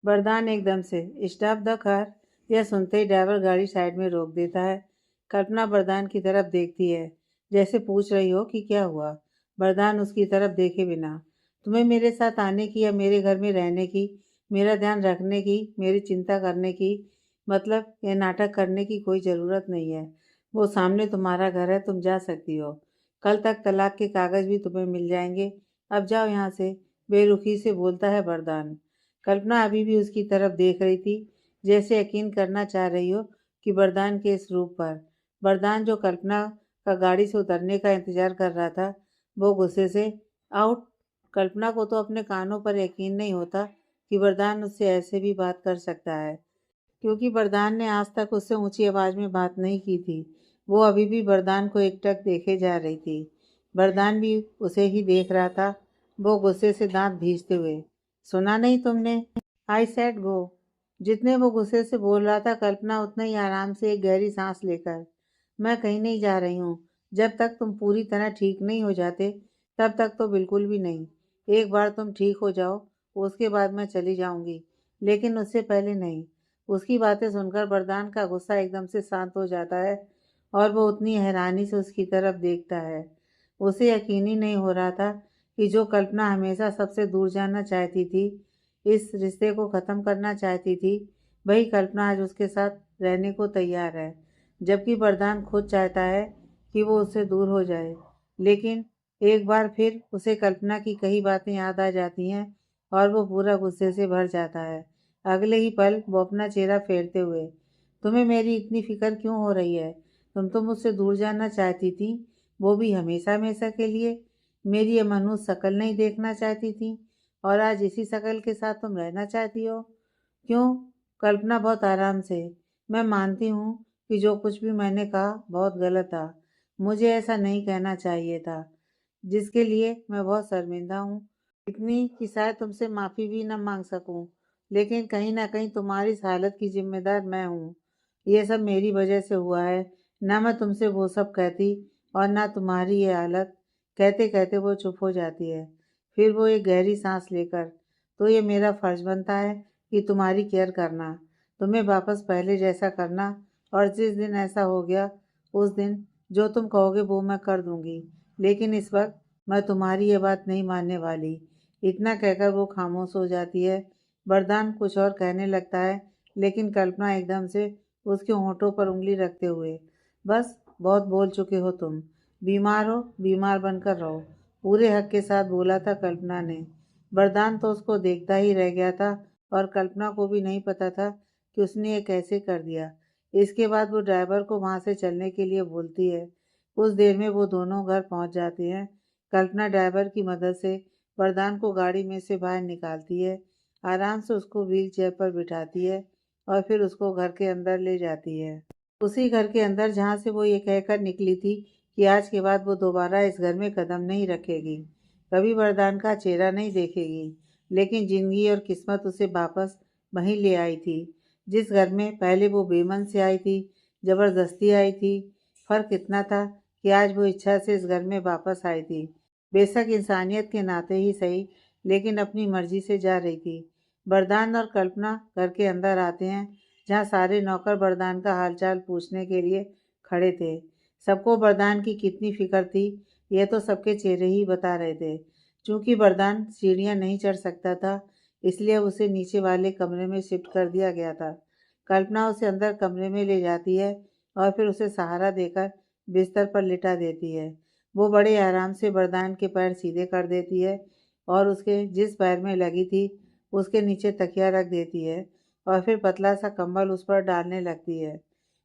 वरदान एकदम से स्टॉप द कार। यह सुनते ही ड्राइवर गाड़ी साइड में रोक देता है। कल्पना वरदान की तरफ देखती है, जैसे पूछ रही हो कि क्या हुआ। वरदान उसकी तरफ देखे बिना, तुम्हें मेरे साथ आने की या मेरे घर में रहने की, मेरा ध्यान रखने की, मेरी चिंता करने की, मतलब यह नाटक करने की कोई ज़रूरत नहीं है। वो सामने तुम्हारा घर है, तुम जा सकती हो। कल तक तलाक के कागज़ भी तुम्हें मिल जाएंगे। अब जाओ यहाँ से, बेरुखी से बोलता है वरदान। कल्पना अभी भी उसकी तरफ देख रही थी, जैसे यकीन करना चाह रही हो कि वरदान के इस रूप पर। वरदान, जो कल्पना का गाड़ी से उतरने का इंतजार कर रहा था, वो गुस्से से आउट। कल्पना को तो अपने कानों पर यकीन नहीं होता कि वरदान उससे ऐसे भी बात कर सकता है, क्योंकि वरदान ने आज तक उससे ऊंची आवाज में बात नहीं की थी। वो अभी भी वरदान को एकटक देखे जा रही थी। वरदान भी उसे ही देख रहा था। वो गुस्से से दांत भींचते हुए, सुना नहीं तुमने? I said go. जितने वो गुस्से से बोल रहा था, कल्पना उतना ही आराम से एक गहरी सांस लेकर, मैं कहीं नहीं जा रही हूँ। जब तक तुम पूरी तरह ठीक नहीं हो जाते, तब तक तो बिल्कुल भी नहीं। एक बार तुम ठीक हो जाओ, उसके बाद मैं चली जाऊंगी, लेकिन उससे पहले नहीं। उसकी बातें सुनकर वरदान का गुस्सा एकदम से शांत हो जाता है और वो उतनी हैरानी से उसकी तरफ देखता है। उसे यकीन ही नहीं हो रहा था कि जो कल्पना हमेशा सबसे दूर जाना चाहती थी, इस रिश्ते को ख़त्म करना चाहती थी, वही कल्पना आज उसके साथ रहने को तैयार है, जबकि वरदान खुद चाहता है कि वो उससे दूर हो जाए। लेकिन एक बार फिर उसे कल्पना की कई बातें याद आ जाती हैं और वो पूरा गुस्से से भर जाता है। अगले ही पल वो अपना चेहरा फेरते हुए, तुम्हें मेरी इतनी फिक्र क्यों हो रही है? तुम तो मुझसे दूर जाना चाहती थी, वो भी हमेशा हमेशा के लिए। मेरी ये मनुष्य शक्ल नहीं देखना चाहती थी, और आज इसी शक्ल के साथ तुम रहना चाहती हो? क्यों? कल्पना बहुत आराम से, मैं मानती हूँ कि जो कुछ भी मैंने कहा बहुत गलत था। मुझे ऐसा नहीं कहना चाहिए था, जिसके लिए मैं बहुत शर्मिंदा हूँ। इतनी कि शायद तुमसे माफ़ी भी न मांग सकूं। लेकिन कहीं ना कहीं तुम्हारी इस हालत की जिम्मेदार मैं हूँ। ये सब मेरी वजह से हुआ है। ना मैं तुमसे वो सब कहती, और ना तुम्हारी ये हालत। कहते कहते वो चुप हो जाती है। फिर वो एक गहरी सांस लेकर, तो ये मेरा फर्ज बनता है कि तुम्हारी केयर करना, तुम्हें वापस पहले जैसा करना, और जिस दिन ऐसा हो गया, उस दिन जो तुम कहोगे वो मैं कर दूंगी। लेकिन इस वक्त मैं तुम्हारी ये बात नहीं मानने वाली। इतना कहकर वो खामोश हो जाती है। वरदान कुछ और कहने लगता है, लेकिन कल्पना एकदम से उसके होंठों पर उंगली रखते हुए, बस, बहुत बोल चुके हो तुम। बीमार हो, बीमार बनकर रहो, पूरे हक के साथ बोला था कल्पना ने। वरदान तो उसको देखता ही रह गया था, और कल्पना को भी नहीं पता था कि उसने ये कैसे कर दिया। इसके बाद वो ड्राइवर को वहां से चलने के लिए बोलती है। कुछ देर में वो दोनों घर पहुंच जाते हैं। कल्पना ड्राइवर की मदद से वरदान को गाड़ी में से बाहर निकालती है, आराम से उसको व्हील चेयर पर बिठाती है, और फिर उसको घर के अंदर ले जाती है। उसी घर के अंदर जहाँ से वो ये कहकर निकली थी कि आज के बाद वो दोबारा इस घर में कदम नहीं रखेगी, कभी वरदान का चेहरा नहीं देखेगी। लेकिन जिंदगी और किस्मत उसे वापस वहीं ले आई थी, जिस घर में पहले वो बेमन से आई थी, जबरदस्ती आई थी। फर्क इतना था कि आज वो इच्छा से इस घर में वापस आई थी, बेशक इंसानियत के नाते ही सही, लेकिन अपनी मर्जी से जा रही थी। वरदान और कल्पना घर के अंदर आते हैं, जहाँ सारे नौकर वरदान का हालचाल पूछने के लिए खड़े थे। सबको वरदान की कितनी फिक्र थी, यह तो सबके चेहरे ही बता रहे थे। चूंकि वरदान सीढ़ियाँ नहीं चढ़ सकता था, इसलिए उसे नीचे वाले कमरे में शिफ्ट कर दिया गया था। कल्पना उसे अंदर कमरे में ले जाती है और फिर उसे सहारा देकर बिस्तर पर लिटा देती है। वो बड़े आराम से वरदान के पैर सीधे कर देती है, और उसके जिस पैर में लगी थी उसके नीचे तकिया रख देती है, और फिर पतला सा कंबल उस पर डालने लगती है।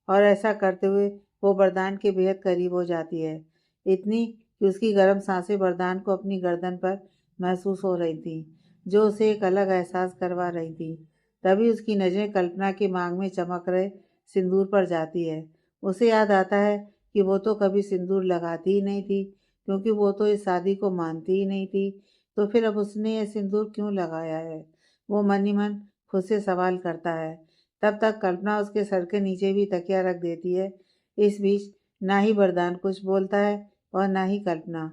और ऐसा करते हुए वो वरदान के बेहद करीब हो जाती है, इतनी कि उसकी गर्म सांसें वरदान को अपनी गर्दन पर महसूस हो रही थी, जो उसे एक अलग एहसास करवा रही थी। तभी उसकी नज़रें कल्पना के मांग में चमक रहे सिंदूर पर जाती है। उसे याद आता है कि वो तो कभी सिंदूर लगाती ही नहीं थी, क्योंकि वो तो इस शादी को मानती ही नहीं थी। तो फिर अब उसने ये सिंदूर क्यों लगाया है? वो मन ही मन खुद से सवाल करता है। तब तक कल्पना उसके सर के नीचे भी तकिया रख देती है। इस बीच ना ही वरदान कुछ बोलता है और ना ही कल्पना।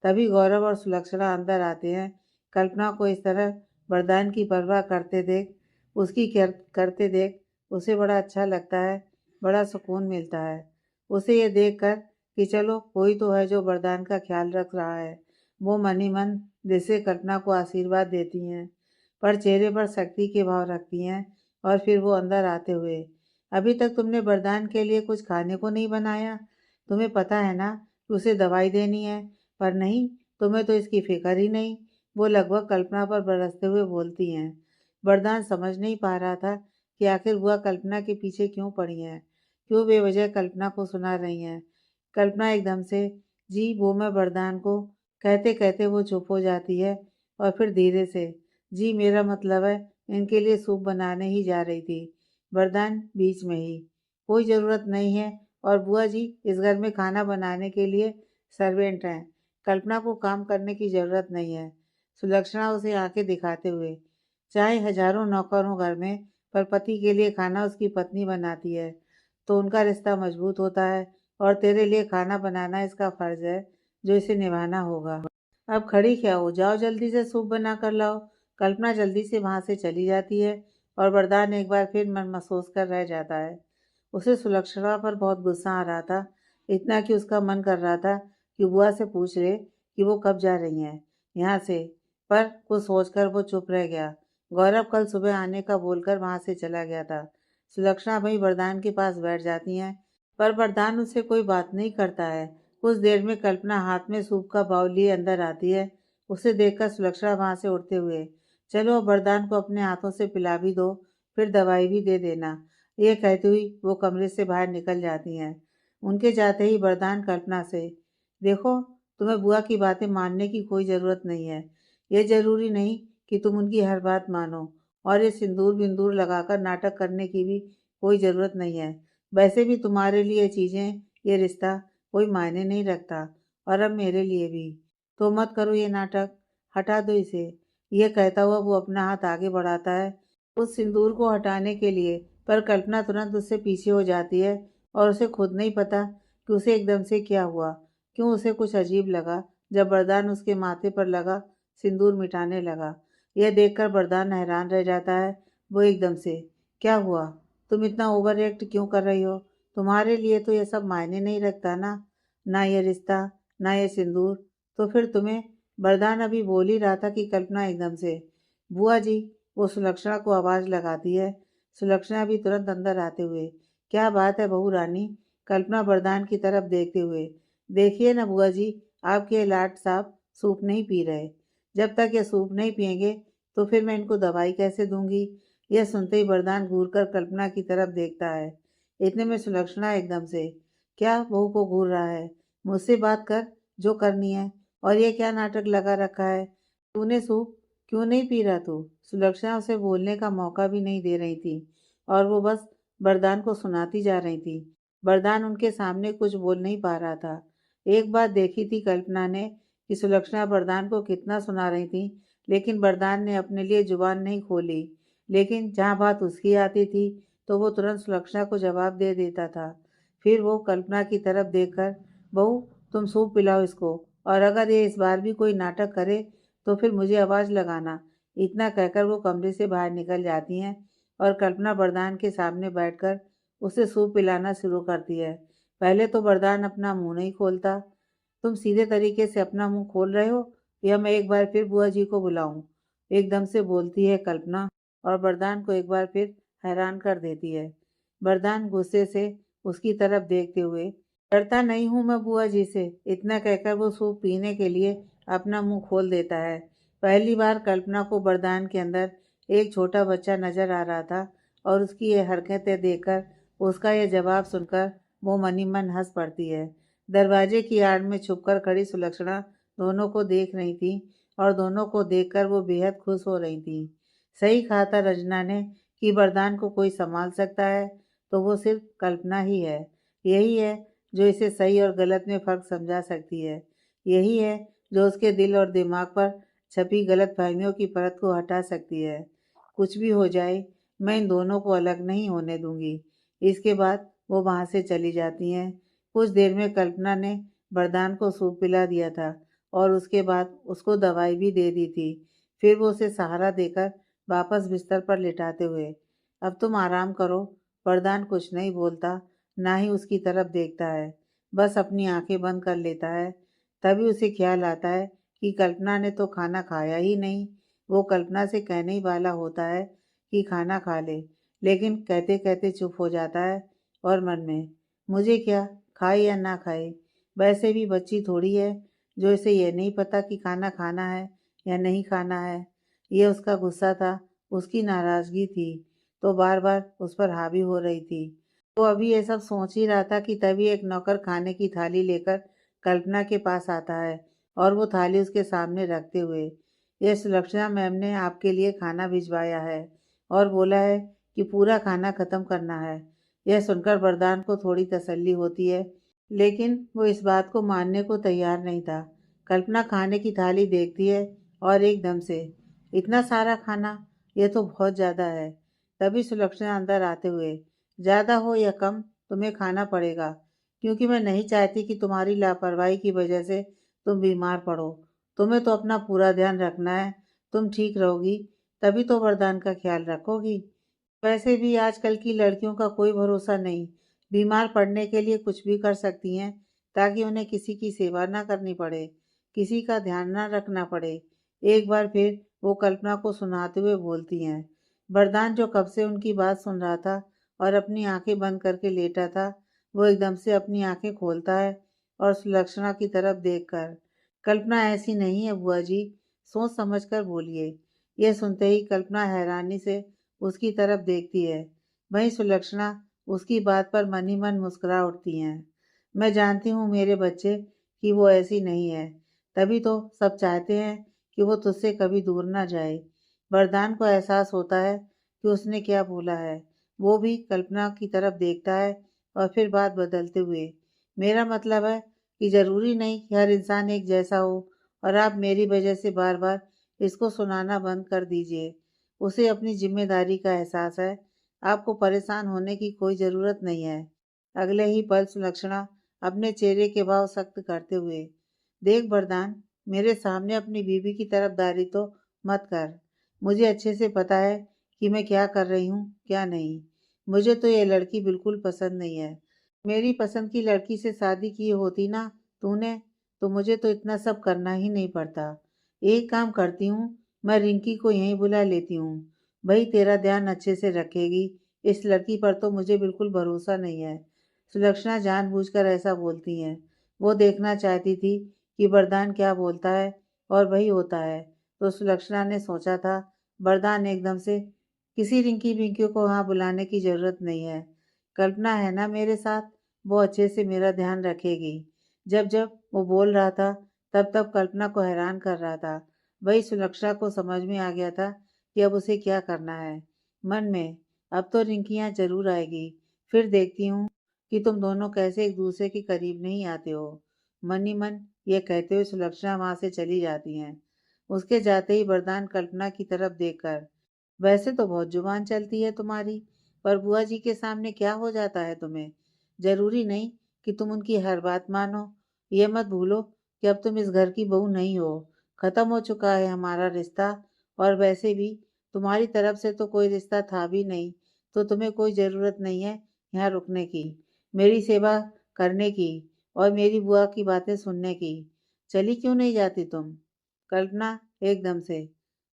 तभी गौरव और सुलक्षणा अंदर आते हैं। कल्पना को इस तरह वरदान की परवाह करते देख उसकी करते देख उसे बड़ा अच्छा लगता है, बड़ा सुकून मिलता है। उसे ये देखकर कि चलो कोई तो है जो वरदान का ख्याल रख रहा है, वो मन ही मन दिल से कल्पना को आशीर्वाद देती हैं, पर चेहरे पर सख्ती के भाव रखती हैं। और फिर वो अंदर आते हुए, अभी तक तुमने वरदान के लिए कुछ खाने को नहीं बनाया? तुम्हें पता है ना कि उसे दवाई देनी है? पर नहीं, तुम्हें तो इसकी फिक्र ही नहीं। वो लगभग कल्पना पर बरसते हुए बोलती हैं। वरदान समझ नहीं पा रहा था कि आखिर बुआ कल्पना के पीछे क्यों पड़ी हैं, क्यों बेवजह कल्पना को सुना रही हैं। कल्पना एकदम से, जी वो मैं वरदान को, कहते कहते वो चुप हो जाती है। और फिर धीरे से, जी मेरा मतलब है इनके लिए सूप बनाने ही जा रही थी। वरदान बीच में ही, कोई ज़रूरत नहीं है। और बुआ जी, इस घर में खाना बनाने के लिए सर्वेंट हैं, कल्पना को काम करने की ज़रूरत नहीं है। सुलक्षणा उसे आंखें दिखाते हुए, चाहे हजारों नौकर हों घर में, पर पति के लिए खाना उसकी पत्नी बनाती है तो उनका रिश्ता मजबूत होता है। और तेरे लिए खाना बनाना इसका फर्ज है जो इसे निभाना होगा। अब खड़ी क्या हो, जाओ जल्दी से सूप बना कर लाओ। कल्पना जल्दी से वहां से चली जाती है और वरदान एक बार फिर मन महसूस कर रह जाता है। उसे सुलक्षणा पर बहुत गुस्सा आ रहा था, इतना कि उसका मन कर रहा था कि बुआ से पूछ ले कि वो कब जा रही हैं यहाँ से, पर कुछ सोचकर वो चुप रह गया। गौरव कल सुबह आने का बोलकर वहां से चला गया था। सुलक्षणा भाई वरदान के पास बैठ जाती हैं, पर वरदान उससे कोई बात नहीं करता है। कुछ देर में कल्पना हाथ में सूप का बाउल लिए अंदर आती है। उसे देखकर सुलक्षणा वहां से उठते हुए, चलो अब वरदान को अपने हाथों से पिला भी दो, फिर दवाई भी दे देना। ये कहती हुई वो कमरे से बाहर निकल जाती हैं। उनके जाते ही वरदान कल्पना से, देखो तुम्हें बुआ की बातें मानने की कोई ज़रूरत नहीं है। ये ज़रूरी नहीं कि तुम उनकी हर बात मानो, और ये सिंदूर बिंदूर लगाकर नाटक करने की भी कोई ज़रूरत नहीं है। वैसे भी तुम्हारे लिए चीज़ें, ये रिश्ता कोई मायने नहीं रखता, और अब मेरे लिए भी। तो मत करो ये नाटक, हटा दो इसे। यह कहता हुआ वो अपना हाथ आगे बढ़ाता है उस सिंदूर को हटाने के लिए, पर कल्पना तुरंत उससे पीछे हो जाती है। और उसे खुद नहीं पता कि उसे एकदम से क्या हुआ, क्यों उसे कुछ अजीब लगा जब वरदान उसके माथे पर लगा सिंदूर मिटाने लगा। यह देखकर वरदान हैरान रह जाता है। वो एकदम से, क्या हुआ, तुम इतना ओवर रिएक्ट क्यों कर रही हो? तुम्हारे लिए तो ये सब मायने नहीं रखता ना, ना ये रिश्ता, ना ये सिंदूर। तो फिर तुम्हें, वरदान अभी बोल ही रहा था कि कल्पना एकदम से, बुआ जी, वो सुलक्षणा को आवाज़ लगाती है। सुलक्षणा भी तुरंत अंदर आते हुए, क्या बात है बहू रानी? कल्पना वरदान की तरफ देखते हुए, देखिए ना बुआ जी, आपके लाट साहब सूप नहीं पी रहे। जब तक ये सूप नहीं पियेंगे तो फिर मैं इनको दवाई कैसे दूंगी? यह सुनते ही वरदान घूर कर कल्पना की तरफ देखता है। इतने में सुलक्षणा एकदम से, क्या बहू को घूर रहा है? मुझसे बात कर, जो करनी है। और ये क्या नाटक लगा रखा है? तूने सूप क्यों नहीं पी रहा तू? सुलक्षणा उसे बोलने का मौका भी नहीं दे रही थी, और वो बस वरदान को सुनाती जा रही थी। वरदान उनके सामने कुछ बोल नहीं पा रहा था। एक बात देखी थी कल्पना ने कि सुलक्षणा वरदान को कितना सुना रही थी, लेकिन वरदान ने अपने लिए जुबान नहीं खोली। लेकिन जहाँ बात उसकी आती थी तो वो तुरंत सुलक्षणा को जवाब दे देता था। फिर वो कल्पना की तरफ देखकर, बहू तुम सूप पिलाओ इसको, और अगर ये इस बार भी कोई नाटक करे तो फिर मुझे आवाज़ लगाना। इतना कहकर वो कमरे से बाहर निकल जाती हैं और कल्पना वरदान के सामने बैठकर उसे सूप पिलाना शुरू करती है। पहले तो वरदान अपना मुंह नहीं खोलता। तुम सीधे तरीके से अपना मुंह खोल रहे हो, या मैं एक बार फिर बुआ जी को बुलाऊं? एकदम से बोलती है कल्पना, और वरदान को एक बार फिर हैरान कर देती है। वरदान गुस्से से उसकी तरफ देखते हुए, डरता नहीं हूँ मैं बुआ जी से। इतना कहकर वो सूप पीने के लिए अपना मुंह खोल देता है। पहली बार कल्पना को वरदान के अंदर एक छोटा बच्चा नजर आ रहा था, और उसकी ये हरकतें देखकर, उसका यह जवाब सुनकर वो मन ही मन हंस पड़ती है। दरवाजे की आड़ में छुपकर खड़ी सुलक्षणा दोनों को देख रही थी, और दोनों को देखकर वो बेहद खुश हो रही थी। सही कहा था रंजना ने कि वरदान को कोई संभाल सकता है तो वो सिर्फ कल्पना ही है। यही है जो इसे सही और गलत में फ़र्क समझा सकती है। यही है जो उसके दिल और दिमाग पर छपी गलत फहमियों की परत को हटा सकती है। कुछ भी हो जाए, मैं इन दोनों को अलग नहीं होने दूंगी। इसके बाद वो वहाँ से चली जाती हैं। कुछ देर में कल्पना ने वरदान को सूप पिला दिया था, और उसके बाद उसको दवाई भी दे दी थी। फिर वो उसे सहारा देकर वापस बिस्तर पर लिटाते हुए। अब तुम आराम करो। वरदान कुछ नहीं बोलता, ना ही उसकी तरफ देखता है, बस अपनी आंखें बंद कर लेता है। तभी उसे ख्याल आता है कि कल्पना ने तो खाना खाया ही नहीं। वो कल्पना से कहने ही वाला होता है कि खाना खा ले, लेकिन कहते कहते चुप हो जाता है और मन में, मुझे क्या, खाए या ना खाए, वैसे भी बच्ची थोड़ी है जो इसे ये नहीं पता कि खाना खाना है या नहीं खाना है। ये उसका गुस्सा था, उसकी नाराजगी थी, तो बार बार उस पर हावी हो रही थी। वो अभी ये सब सोच ही रहा था कि तभी एक नौकर खाने की थाली लेकर कल्पना के पास आता है और वो थाली उसके सामने रखते हुए, ये सुलक्षणा मैम ने आपके लिए खाना भिजवाया है और बोला है कि पूरा खाना खत्म करना है। यह सुनकर वरदान को थोड़ी तसल्ली होती है, लेकिन वो इस बात को मानने को तैयार नहीं था। कल्पना खाने की थाली देखती है और एकदम से, इतना सारा खाना, यह तो बहुत ज़्यादा है। तभी सुलक्षणा अंदर आते हुए, ज़्यादा हो या कम तुम्हें खाना पड़ेगा, क्योंकि मैं नहीं चाहती कि तुम्हारी लापरवाही की वजह से तुम बीमार पड़ो। तुम्हें तो अपना पूरा ध्यान रखना है। तुम ठीक रहोगी तभी तो वरदान का ख्याल रखोगी। वैसे भी आजकल की लड़कियों का कोई भरोसा नहीं, बीमार पड़ने के लिए कुछ भी कर सकती हैं ताकि उन्हें किसी की सेवा ना करनी पड़े, किसी का ध्यान ना रखना पड़े। एक बार फिर वो कल्पना को सुनाते हुए बोलती हैं। वरदान जो कब से उनकी बात सुन रहा था और अपनी आंखें बंद करके लेटा था, वो एकदम से अपनी आंखें खोलता है और सुलक्षणा की तरफ देखकर, कल्पना ऐसी नहीं है बुआ जी, सोच समझ कर बोलिए। यह सुनते ही कल्पना हैरानी से उसकी तरफ देखती है। वहीं सुलक्षणा उसकी बात पर मन ही मन मुस्कुरा उठती हैं। मैं जानती हूँ मेरे बच्चे कि वो ऐसी नहीं है, तभी तो सब चाहते हैं कि वो तुझसे कभी दूर ना जाए। वरदान को एहसास होता है कि उसने क्या बोला है। वो भी कल्पना की तरफ देखता है और फिर बात बदलते हुए, मेरा मतलब है कि ज़रूरी नहीं कि हर इंसान एक जैसा हो और आप मेरी वजह से बार बार इसको सुनाना बंद कर दीजिए। उसे अपनी जिम्मेदारी का एहसास है। आपको परेशान होने की कोई ज़रूरत नहीं है। अगले ही पल सुलक्षणा अपने चेहरे के भाव सख्त करते हुए, देख वरदान, मेरे सामने अपनी बीवी की तरफदारी तो मत कर। मुझे अच्छे से पता है कि मैं क्या कर रही हूँ क्या नहीं। मुझे तो ये लड़की बिल्कुल पसंद नहीं है। मेरी पसंद की लड़की से शादी की होती ना तूने, तो मुझे तो इतना सब करना ही नहीं पड़ता। एक काम करती हूँ, मैं रिंकी को यहीं बुला लेती हूँ। भाई तेरा ध्यान अच्छे से रखेगी। इस लड़की पर तो मुझे बिल्कुल भरोसा नहीं है। सुलक्षणा जानबूझकर ऐसा बोलती हैं। वो देखना चाहती थी कि वरदान क्या बोलता है और वही होता है। तो सुलक्षणा ने सोचा था, वरदान एकदम से, किसी रिंकी पिंकी को वहाँ बुलाने की ज़रूरत नहीं है। कल्पना है ना मेरे साथ, वो अच्छे से मेरा ध्यान रखेगी। जब जब वो बोल रहा था, तब तब कल्पना को हैरान कर रहा था। वही सुलक्षणा को समझ में आ गया था कि अब उसे क्या करना है। मन में, अब तो रिंकी यहाँ जरूर आएगी, फिर देखती हूँ कि तुम दोनों कैसे एक दूसरे के करीब नहीं आते हो। मन ही मन ये कहते हुए सुलक्षणा वहां से चली जाती हैं। उसके जाते ही वरदान कल्पना की तरफ देखकर, वैसे तो बहुत जुबान चलती है तुम्हारी, पर बुआ जी के सामने क्या हो जाता है तुम्हें? जरूरी नहीं कि तुम उनकी हर बात मानो। ये मत भूलो कि अब तुम इस घर की बहू नहीं हो। खत्म हो चुका है हमारा रिश्ता, और वैसे भी तुम्हारी तरफ से तो कोई रिश्ता था भी नहीं, तो तुम्हें कोई ज़रूरत नहीं है यहाँ रुकने की, मेरी सेवा करने की और मेरी बुआ की बातें सुनने की। चली क्यों नहीं जाती तुम? कल्पना एकदम से,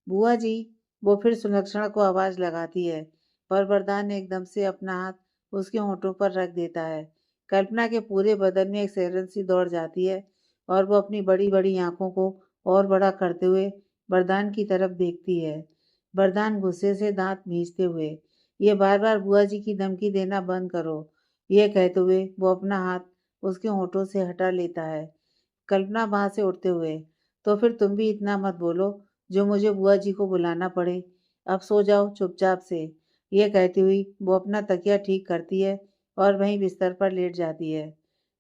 बुआ जी, वो फिर सुलक्षणा को आवाज़ लगाती है, पर वरदान एकदम से अपना हाथ उसके होंठों पर रख देता है। कल्पना के पूरे बदन में एक सिहरन सी दौड़ जाती है और वो अपनी बड़ी-बड़ी आँखों को और बड़ा करते हुए वरदान की तरफ देखती है। वरदान गुस्से से दाँत भींचते हुए, ये बार-बार बुआ जी की धमकी देना बंद करो। ये कहते हुए वो अपना हाथ उसके होंठों से हटा लेता है। कल्पना वहाँ से उठते हुए, तो फिर तुम भी इतना मत बोलो जो मुझे बुआ जी को बुलाना पड़े। अब सो जाओ चुपचाप से। ये कहती हुई वो अपना तकिया ठीक करती है और वहीं बिस्तर पर लेट जाती है।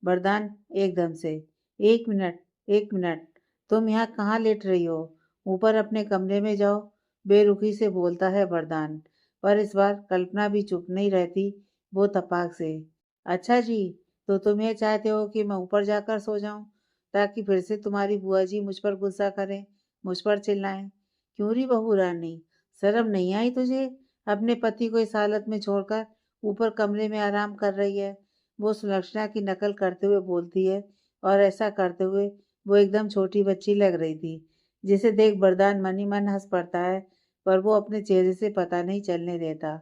वरदान एकदम से, एक मिनट, एक मिनट, तुम यहाँ कहाँ लेट रही हो? ऊपर अपने कमरे में जाओ, बेरुखी से बोलता है वरदान। पर इस बार कल्पना भी चुप नहीं रहती, वो तपाक से, अच्छा जी, तो तुम ये चाहते हो कि मैं ऊपर जाकर सो जाऊं ताकि फिर से तुम्हारी बुआ जी मुझ पर गुस्सा करें, मुझ पर चिल्लाएं? क्यों री बहू रानी, शर्म नहीं आई तुझे? अपने पति को इस हालत में छोड़कर ऊपर कमरे में आराम कर रही है। वो सुलक्षणा की नकल करते हुए बोलती है और ऐसा करते हुए वो एकदम छोटी बच्ची लग रही थी, जिसे देख वरदान मन ही मन हंस पड़ता है, पर वो अपने चेहरे से पता नहीं चलने देता।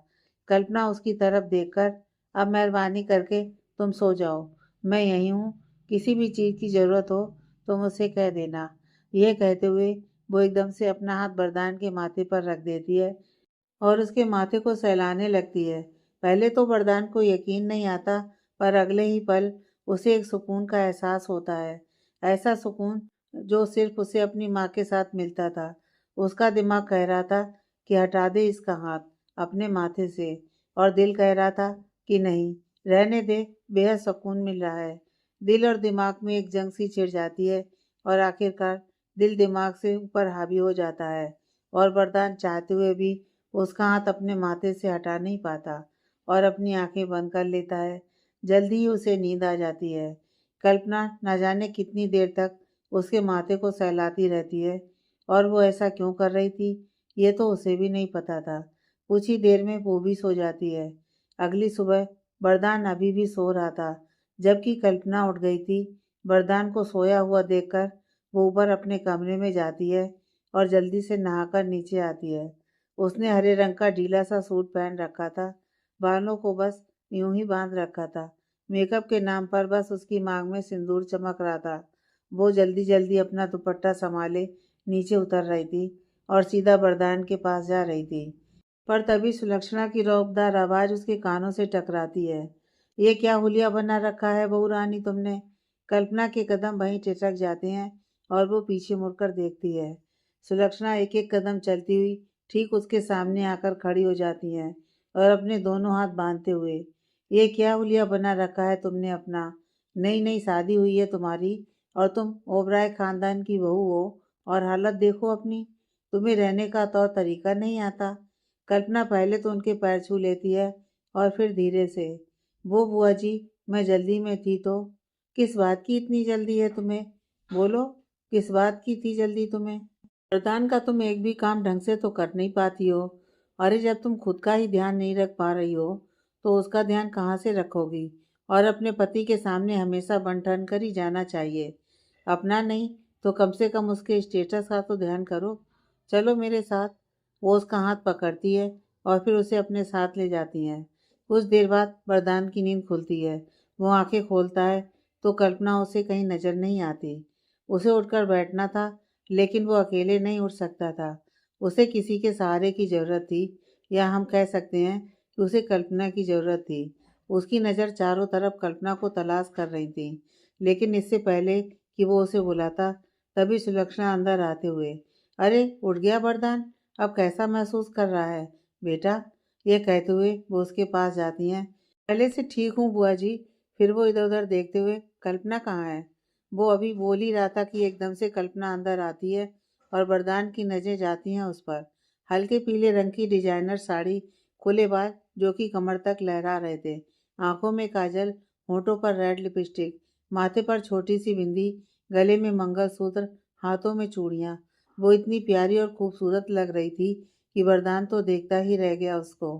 कल्पना उसकी तरफ देखकर, अब मेहरबानी करके तुम सो जाओ, मैं यहीं हूँ, किसी भी चीज़ की ज़रूरत हो तो मुझसे कह देना। यह कहते हुए वो एकदम से अपना हाथ वरदान के माथे पर रख देती है और उसके माथे को सहलाने लगती है। पहले तो वरदान को यकीन नहीं आता, पर अगले ही पल उसे एक सुकून का एहसास होता है। ऐसा सुकून जो सिर्फ उसे अपनी माँ के साथ मिलता था। उसका दिमाग कह रहा था कि हटा दे इसका हाथ अपने माथे से, और दिल कह रहा था कि नहीं, रहने दे, बेहद सुकून मिल रहा है। दिल और दिमाग में एक जंग सी छिड़ जाती है और आखिरकार दिल दिमाग से ऊपर हावी हो जाता है और वरदान चाहते हुए भी उसका हाथ अपने माथे से हटा नहीं पाता और अपनी आंखें बंद कर लेता है। जल्दी ही उसे नींद आ जाती है। कल्पना न जाने कितनी देर तक उसके माथे को सहलाती रहती है और वो ऐसा क्यों कर रही थी, ये तो उसे भी नहीं पता था। कुछ ही देर में वो भी सो जाती है। अगली सुबह वरदान अभी भी सो रहा था, जबकि कल्पना उठ गई थी। वरदान को सोया हुआ देखकर वो ऊपर अपने कमरे में जाती है और जल्दी से नहाकर नीचे आती है। उसने हरे रंग का ढीला सा सूट पहन रखा था, बालों को बस यूं ही बांध रखा था। मेकअप के नाम पर बस उसकी मांग में सिंदूर चमक रहा था। वो जल्दी जल्दी अपना दुपट्टा संभाले नीचे उतर रही थी और सीधा वरदान के पास जा रही थी, पर तभी सुलक्षणा की रौबदार आवाज उसके कानों से टकराती है। ये क्या हुलिया बना रखा है बहू रानी तुमने? कल्पना के कदम वहीं टिटक जाते हैं और वो पीछे मुड़कर देखती है। सुलक्षणा एक एक कदम चलती हुई ठीक उसके सामने आकर खड़ी हो जाती हैं और अपने दोनों हाथ बांधते हुए, ये क्या हुलिया बना रखा है तुमने अपना? नई नई शादी हुई है तुम्हारी और तुम ओबराय खानदान की बहू हो, और हालत देखो अपनी। तुम्हें रहने का तौर तरीका नहीं आता। कल्पना पहले तो उनके पैर छू लेती है और फिर धीरे से, वो बुआ जी, मैं जल्दी में थी तो। किस बात की इतनी जल्दी है तुम्हें? बोलो, किस बात की थी जल्दी तुम्हें? वरदान का तुम एक भी काम ढंग से तो कर नहीं पाती हो। अरे जब तुम खुद का ही ध्यान नहीं रख पा रही हो तो उसका ध्यान कहाँ से रखोगी? और अपने पति के सामने हमेशा बन ठन कर ही जाना चाहिए। अपना नहीं तो कम से कम उसके स्टेटस का तो ध्यान करो। चलो मेरे साथ। वो उसका हाथ पकड़ती है और फिर उसे अपने साथ ले जाती हैं। कुछ देर बाद वरदान की नींद खुलती है। वो आंखें खोलता है तो कल्पना उसे कहीं नजर नहीं आती। उसे उठकर बैठना था, लेकिन वो अकेले नहीं उठ सकता था। उसे किसी के सहारे की ज़रूरत थी, या हम कह सकते हैं कि उसे कल्पना की ज़रूरत थी। उसकी नज़र चारों तरफ कल्पना को तलाश कर रही थी, लेकिन इससे पहले कि वो उसे बुलाता, तभी सुलक्षणा अंदर आते हुए, अरे उठ गया वरदान, अब कैसा महसूस कर रहा है बेटा? यह कहते हुए वो उसके पास जाती हैं। पहले से ठीक हूँ बुआ जी। फिर वो इधर उधर देखते हुए, कल्पना कहाँ है? वो अभी बोल ही रहा था कि एकदम से कल्पना अंदर आती है और वरदान की नज़रें जाती हैं उस पर। हल्के पीले रंग की डिजाइनर साड़ी, खुले बाल जो कि कमर तक लहरा रहे थे, आंखों में काजल, होठों पर रेड लिपस्टिक, माथे पर छोटी सी बिंदी, गले में मंगलसूत्र, हाथों में चूड़ियाँ। वो इतनी प्यारी और खूबसूरत लग रही थी कि वरदान तो देखता ही रह गया उसको।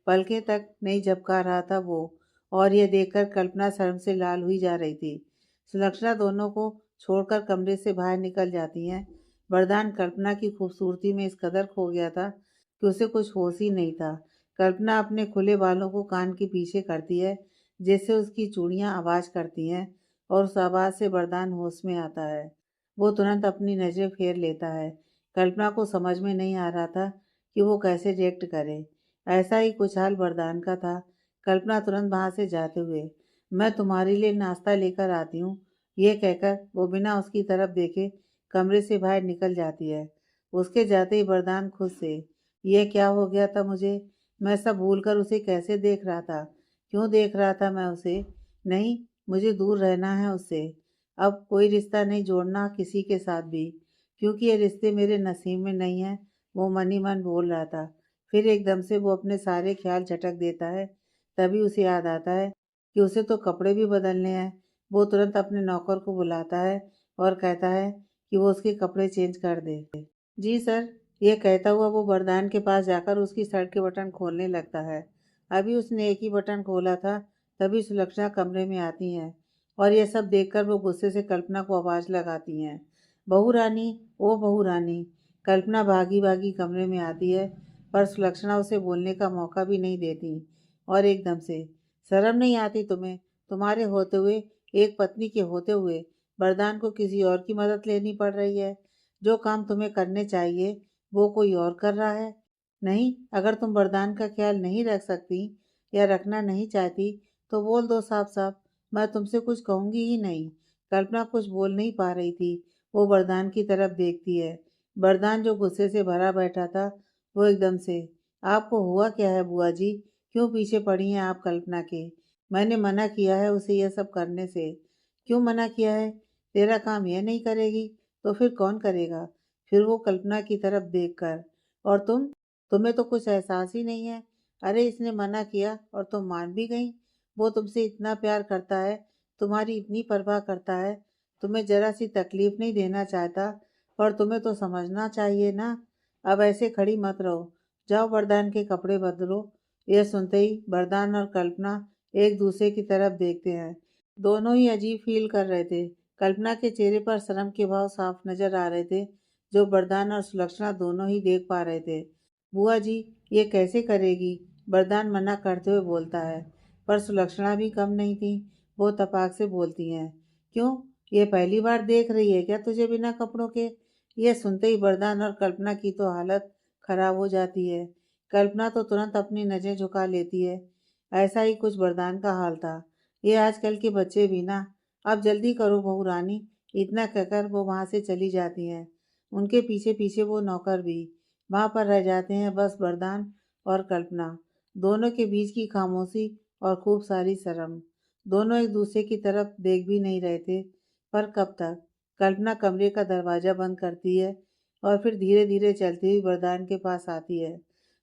पलकें तक नहीं झपका रहा था वो, और यह देखकर कल्पना शर्म से लाल हुई जा रही थी। सुलक्षणा दोनों को छोड़कर कमरे से बाहर निकल जाती हैं। वरदान कल्पना की खूबसूरती में इस कदर खो गया था कि उसे कुछ होश ही नहीं था। कल्पना अपने खुले बालों को कान के पीछे करती है, जिससे उसकी चूड़ियां आवाज करती हैं, और उस आवाज से वरदान होश में आता है। वो तुरंत अपनी नजरें फेर लेता है। कल्पना को समझ में नहीं आ रहा था कि वो कैसे रिएक्ट करे। ऐसा ही कुछ हाल वरदान का था। कल्पना तुरंत वहां से जाते हुए, मैं तुम्हारे लिए नाश्ता लेकर आती हूँ, यह कहकर वो बिना उसकी तरफ देखे कमरे से बाहर निकल जाती है। उसके जाते ही वरदान खुद से, यह क्या हो गया था मुझे? मैं सब भूलकर उसे कैसे देख रहा था? क्यों देख रहा था मैं उसे? नहीं, मुझे दूर रहना है उससे। अब कोई रिश्ता नहीं जोड़ना किसी के साथ भी, क्योंकि ये रिश्ते मेरे नसीब में नहीं है। वो मन ही मन बोल रहा था। फिर एकदम से वो अपने सारे ख्याल झटक देता है। तभी उसे याद आता है कि उसे तो कपड़े भी बदलने हैं। वो तुरंत अपने नौकर को बुलाता है और कहता है कि वो उसके कपड़े चेंज कर दे। जी सर, यह कहता हुआ वो वरदान के पास जाकर उसकी शर्ट के बटन खोलने लगता है। अभी उसने एक ही बटन खोला था, तभी सुलक्षणा कमरे में आती हैं और यह सब देखकर वो गुस्से से कल्पना को आवाज़ लगाती हैं, बहू रानी, ओ बहू रानी। कल्पना भागी भागी कमरे में आती है, पर सुलक्षणा उसे बोलने का मौका भी नहीं देती और एकदम से, शर्म नहीं आती तुम्हें? तुम्हारे होते हुए, एक पत्नी के होते हुए वरदान को किसी और की मदद लेनी पड़ रही है। जो काम तुम्हें करने चाहिए वो कोई और कर रहा है। नहीं, अगर तुम वरदान का ख्याल नहीं रख सकती या रखना नहीं चाहती तो बोल दो साफ साफ, मैं तुमसे कुछ कहूँगी ही नहीं। कल्पना कुछ बोल नहीं पा रही थी। वो वरदान की तरफ देखती है। वरदान जो गुस्से से भरा बैठा था, वो एकदम से, आपको हुआ क्या है बुआ जी? क्यों पीछे पड़ी हैं आप कल्पना के? मैंने मना किया है उसे यह सब करने से। क्यों मना किया है? तेरा काम यह नहीं करेगी तो फिर कौन करेगा? फिर वो कल्पना की तरफ देखकर, और तुम्हें तो कुछ एहसास ही नहीं है। अरे इसने मना किया और तुम मान भी गई। वो तुमसे इतना प्यार करता है, तुम्हारी इतनी परवाह करता है, तुम्हें जरा सी तकलीफ नहीं देना चाहता, पर तुम्हें तो समझना चाहिए ना। अब ऐसे खड़ी मत रहो, जाओ वरदान के कपड़े बदलो। यह सुनते ही वरदान और कल्पना एक दूसरे की तरफ देखते हैं। दोनों ही अजीब फील कर रहे थे। कल्पना के चेहरे पर शर्म के भाव साफ नजर आ रहे थे, जो वरदान और सुलक्षणा दोनों ही देख पा रहे थे। बुआ जी, ये कैसे करेगी? वरदान मना करते हुए बोलता है, पर सुलक्षणा भी कम नहीं थी। वो तपाक से बोलती हैं, क्यों? ये पहली बार देख रही है क्या तुझे बिना कपड़ों के? यह सुनते ही वरदान और कल्पना की तो हालत खराब हो जाती है। कल्पना तो तुरंत अपनी नज़र झुका लेती है। ऐसा ही कुछ वरदान का हाल था। ये आजकल के बच्चे भी ना। अब जल्दी करो बहू रानी, इतना कहकर वो वहाँ से चली जाती हैं। उनके पीछे पीछे वो नौकर भी। वहाँ पर रह जाते हैं बस वरदान और कल्पना, दोनों के बीच की खामोशी और खूब सारी शर्म। दोनों एक दूसरे की तरफ देख भी नहीं रहे थे। पर कब तक? कल्पना कमरे का दरवाज़ा बंद करती है और फिर धीरे धीरे चलती हुई वरदान के पास आती है।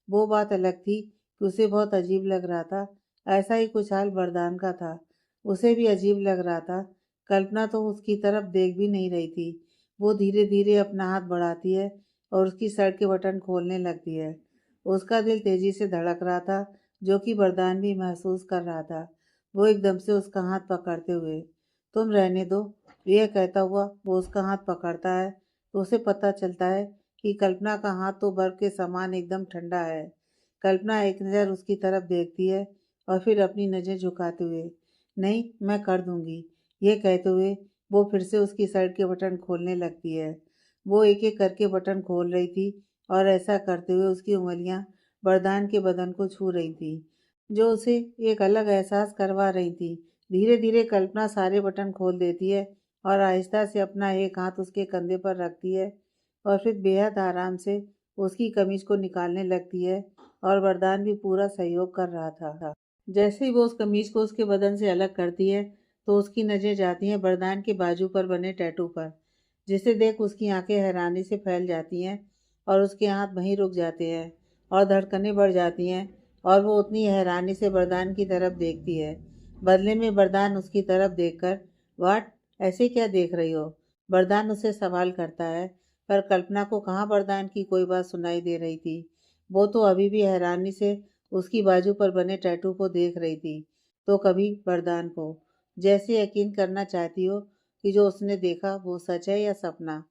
वो बात अलग थी कि उसे बहुत अजीब लग रहा था। ऐसा ही कुछ हाल वरदान का था। उसे भी अजीब लग रहा था। कल्पना तो उसकी तरफ देख भी नहीं रही थी। वो धीरे धीरे अपना हाथ बढ़ाती है और उसकी शर्ट के बटन खोलने लगती है। उसका दिल तेजी से धड़क रहा था, जो कि वरदान भी महसूस कर रहा था। वो एकदम से उसका हाथ पकड़ते हुए, तुम रहने दो, यह कहता हुआ वो उसका हाथ पकड़ता है तो उसे पता चलता है कि कल्पना का हाथ तो बर्फ के समान एकदम ठंडा है। कल्पना एक नज़र उसकी तरफ देखती है और फिर अपनी नज़र झुकाते हुए, नहीं, मैं कर दूंगी, ये कहते हुए वो फिर से उसकी शर्ट के बटन खोलने लगती है। वो एक एक करके बटन खोल रही थी और ऐसा करते हुए उसकी उंगलियां वरदान के बदन को छू रही थी, जो उसे एक अलग एहसास करवा रही थी। धीरे धीरे कल्पना सारे बटन खोल देती है और आहिस्ता से अपना एक हाथ उसके कंधे पर रखती है और फिर बेहद आराम से उसकी कमीज को निकालने लगती है, और वरदान भी पूरा सहयोग कर रहा था। जैसे ही वो उस कमीज को उसके बदन से अलग करती है, तो उसकी नज़र जाती है वरदान के बाजू पर बने टैटू पर, जिसे देख उसकी आंखें हैरानी से फैल जाती हैं और उसके हाथ वहीं रुक जाते हैं और धड़कनें बढ़ जाती हैं, और वो उतनी हैरानी से वरदान की तरफ देखती है। बदले में वरदान उसकी तरफ देखकर, वाट, ऐसे क्या देख रही हो? वरदान उससे सवाल करता है, पर कल्पना को कहाँ वरदान की कोई बात सुनाई दे रही थी। वो तो अभी भी हैरानी से उसकी बाजू पर बने टैटू को देख रही थी, तो कभी वरदान को, जैसे यकीन करना चाहती हो कि जो उसने देखा वो सच है या सपना।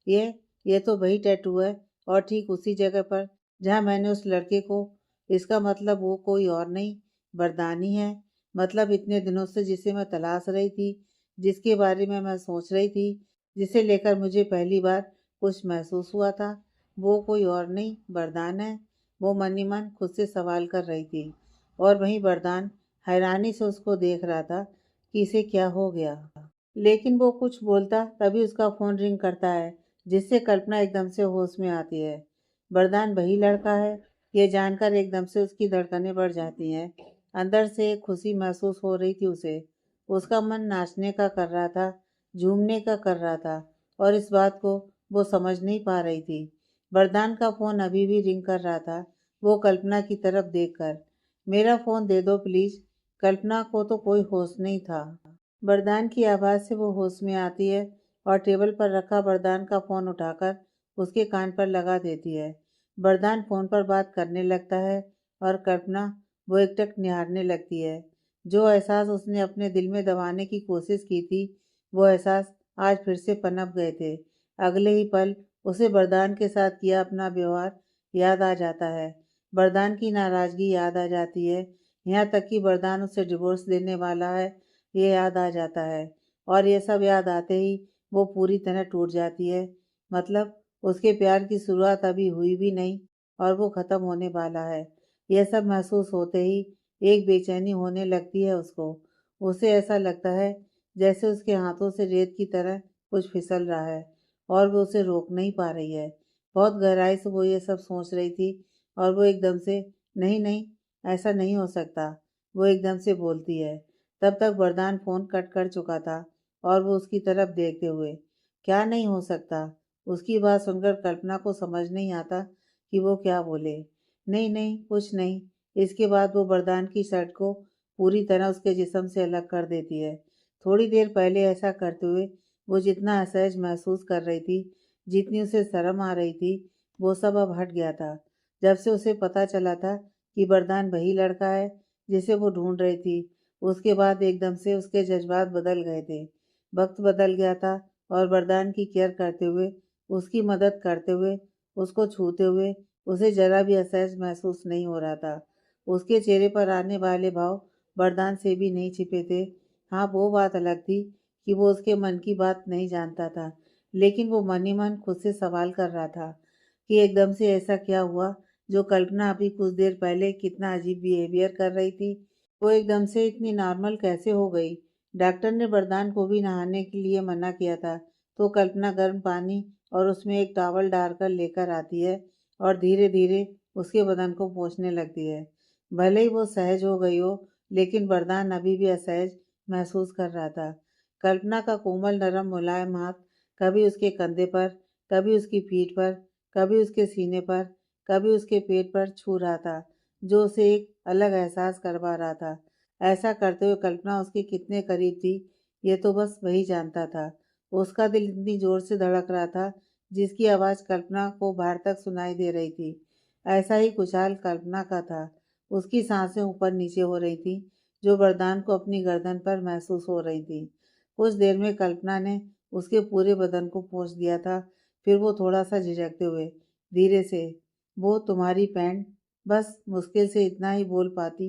ये ये तो वही टैटू है, और ठीक उसी जगह पर जहाँ मैंने उस लड़के को, इसका मतलब वो कोई और नहीं, वरदान ही है। मतलब इतने दिनों से जिसे मैं तलाश रही थी, जिसके बारे में मैं सोच रही थी, जिसे लेकर मुझे पहली बार कुछ महसूस हुआ था, वो कोई और नहीं, वरदान है। वो मन ही मन खुद से सवाल कर रही थी, और वहीं वरदान हैरानी से उसको देख रहा था कि इसे क्या हो गया। लेकिन वो कुछ बोलता तभी उसका फोन रिंग करता है, जिससे कल्पना एकदम से होश में आती है। वरदान वही लड़का है। ये जानकर एकदम से उसकी धड़कनें बढ़ जाती हैं। अंदर से एक खुशी महसूस हो रही थी उसे। उसका मन नाचने का कर रहा था, झूमने का कर रहा था, और इस बात को वो समझ नहीं पा रही थी। वरदान का फोन अभी भी रिंग कर रहा था। वो कल्पना की तरफ देखकर, मेरा फोन दे दो प्लीज। कल्पना को तो कोई होश नहीं था। वरदान की आवाज़ से वो होश में आती है और टेबल पर रखा वरदान का फ़ोन उठाकर उसके कान पर लगा देती है। वरदान फ़ोन पर बात करने लगता है और कल्पना वो एकटक निहारने लगती है। जो एहसास उसने अपने दिल में दबाने की कोशिश की थी, वो एहसास आज फिर से पनप गए थे। अगले ही पल उसे वरदान के साथ किया अपना व्यवहार याद आ जाता है। वरदान की नाराज़गी याद आ जाती है। यहाँ तक कि वरदान उसे डिवोर्स देने वाला है, ये याद आ जाता है। और ये सब याद आते ही वो पूरी तरह टूट जाती है। मतलब उसके प्यार की शुरुआत अभी हुई भी नहीं और वो ख़त्म होने वाला है। यह सब महसूस होते ही एक बेचैनी होने लगती है उसको। उसे ऐसा लगता है जैसे उसके हाथों से रेत की तरह कुछ फिसल रहा है और वो उसे रोक नहीं पा रही है। बहुत गहराई से वो ये सब सोच रही थी और वो एकदम से नहीं नहीं, ऐसा नहीं हो सकता, वो एकदम से बोलती है। तब तक वरदान फ़ोन कट कर चुका था और वो उसकी तरफ देखते हुए, क्या नहीं हो सकता? उसकी बात सुनकर कल्पना को समझ नहीं आता कि वो क्या बोले। नहीं नहीं, कुछ नहीं। इसके बाद वो वरदान की शर्ट को पूरी तरह उसके जिस्म से अलग कर देती है। थोड़ी देर पहले ऐसा करते हुए वो जितना असहज महसूस कर रही थी, जितनी उसे शर्म आ रही थी, वो सब अब हट गया था। जब से उसे पता चला था कि वरदान वही लड़का है जिसे वो ढूंढ रही थी, उसके बाद एकदम से उसके जज्बात बदल गए थे। वक्त बदल गया था और वरदान की केयर करते हुए, उसकी मदद करते हुए, उसको छूते हुए उसे जरा भी असहज महसूस नहीं हो रहा था। उसके चेहरे पर आने वाले भाव वरदान से भी नहीं छिपे थे। हाँ, वो बात अलग थी कि वो उसके मन की बात नहीं जानता था, लेकिन वो मन ही मन खुद से सवाल कर रहा था कि एकदम से ऐसा क्या हुआ जो कल्पना अभी कुछ देर पहले कितना अजीब बिहेवियर कर रही थी, वो एकदम से इतनी नॉर्मल कैसे हो गई। डॉक्टर ने वरदान को भी नहाने के लिए मना किया था, तो कल्पना गर्म पानी और उसमें एक टॉवल डालकर लेकर आती है और धीरे धीरे उसके बदन को पोंछने लगती है। भले ही वो सहज हो गई हो, लेकिन वरदान अभी भी असहज महसूस कर रहा था। कल्पना का कोमल नरम मुलायम हाथ कभी उसके कंधे पर, कभी उसकी पीठ पर, कभी उसके सीने पर, कभी उसके पेट पर छू रहा था, जो उसे एक अलग एहसास करवा रहा था। ऐसा करते हुए कल्पना उसके कितने करीब थी, ये तो बस वही जानता था। उसका दिल इतनी जोर से धड़क रहा था, जिसकी आवाज़ कल्पना को बाहर तक सुनाई दे रही थी। ऐसा ही कुछ हाल कल्पना का था। उसकी सांसें ऊपर नीचे हो रही थी, जो वरदान को अपनी गर्दन पर महसूस हो रही थी। कुछ देर में कल्पना ने उसके पूरे बदन को पोंछ दिया था। फिर वो थोड़ा सा झिझकते हुए धीरे से, वो तुम्हारी पैंट, बस मुश्किल से इतना ही बोल पाती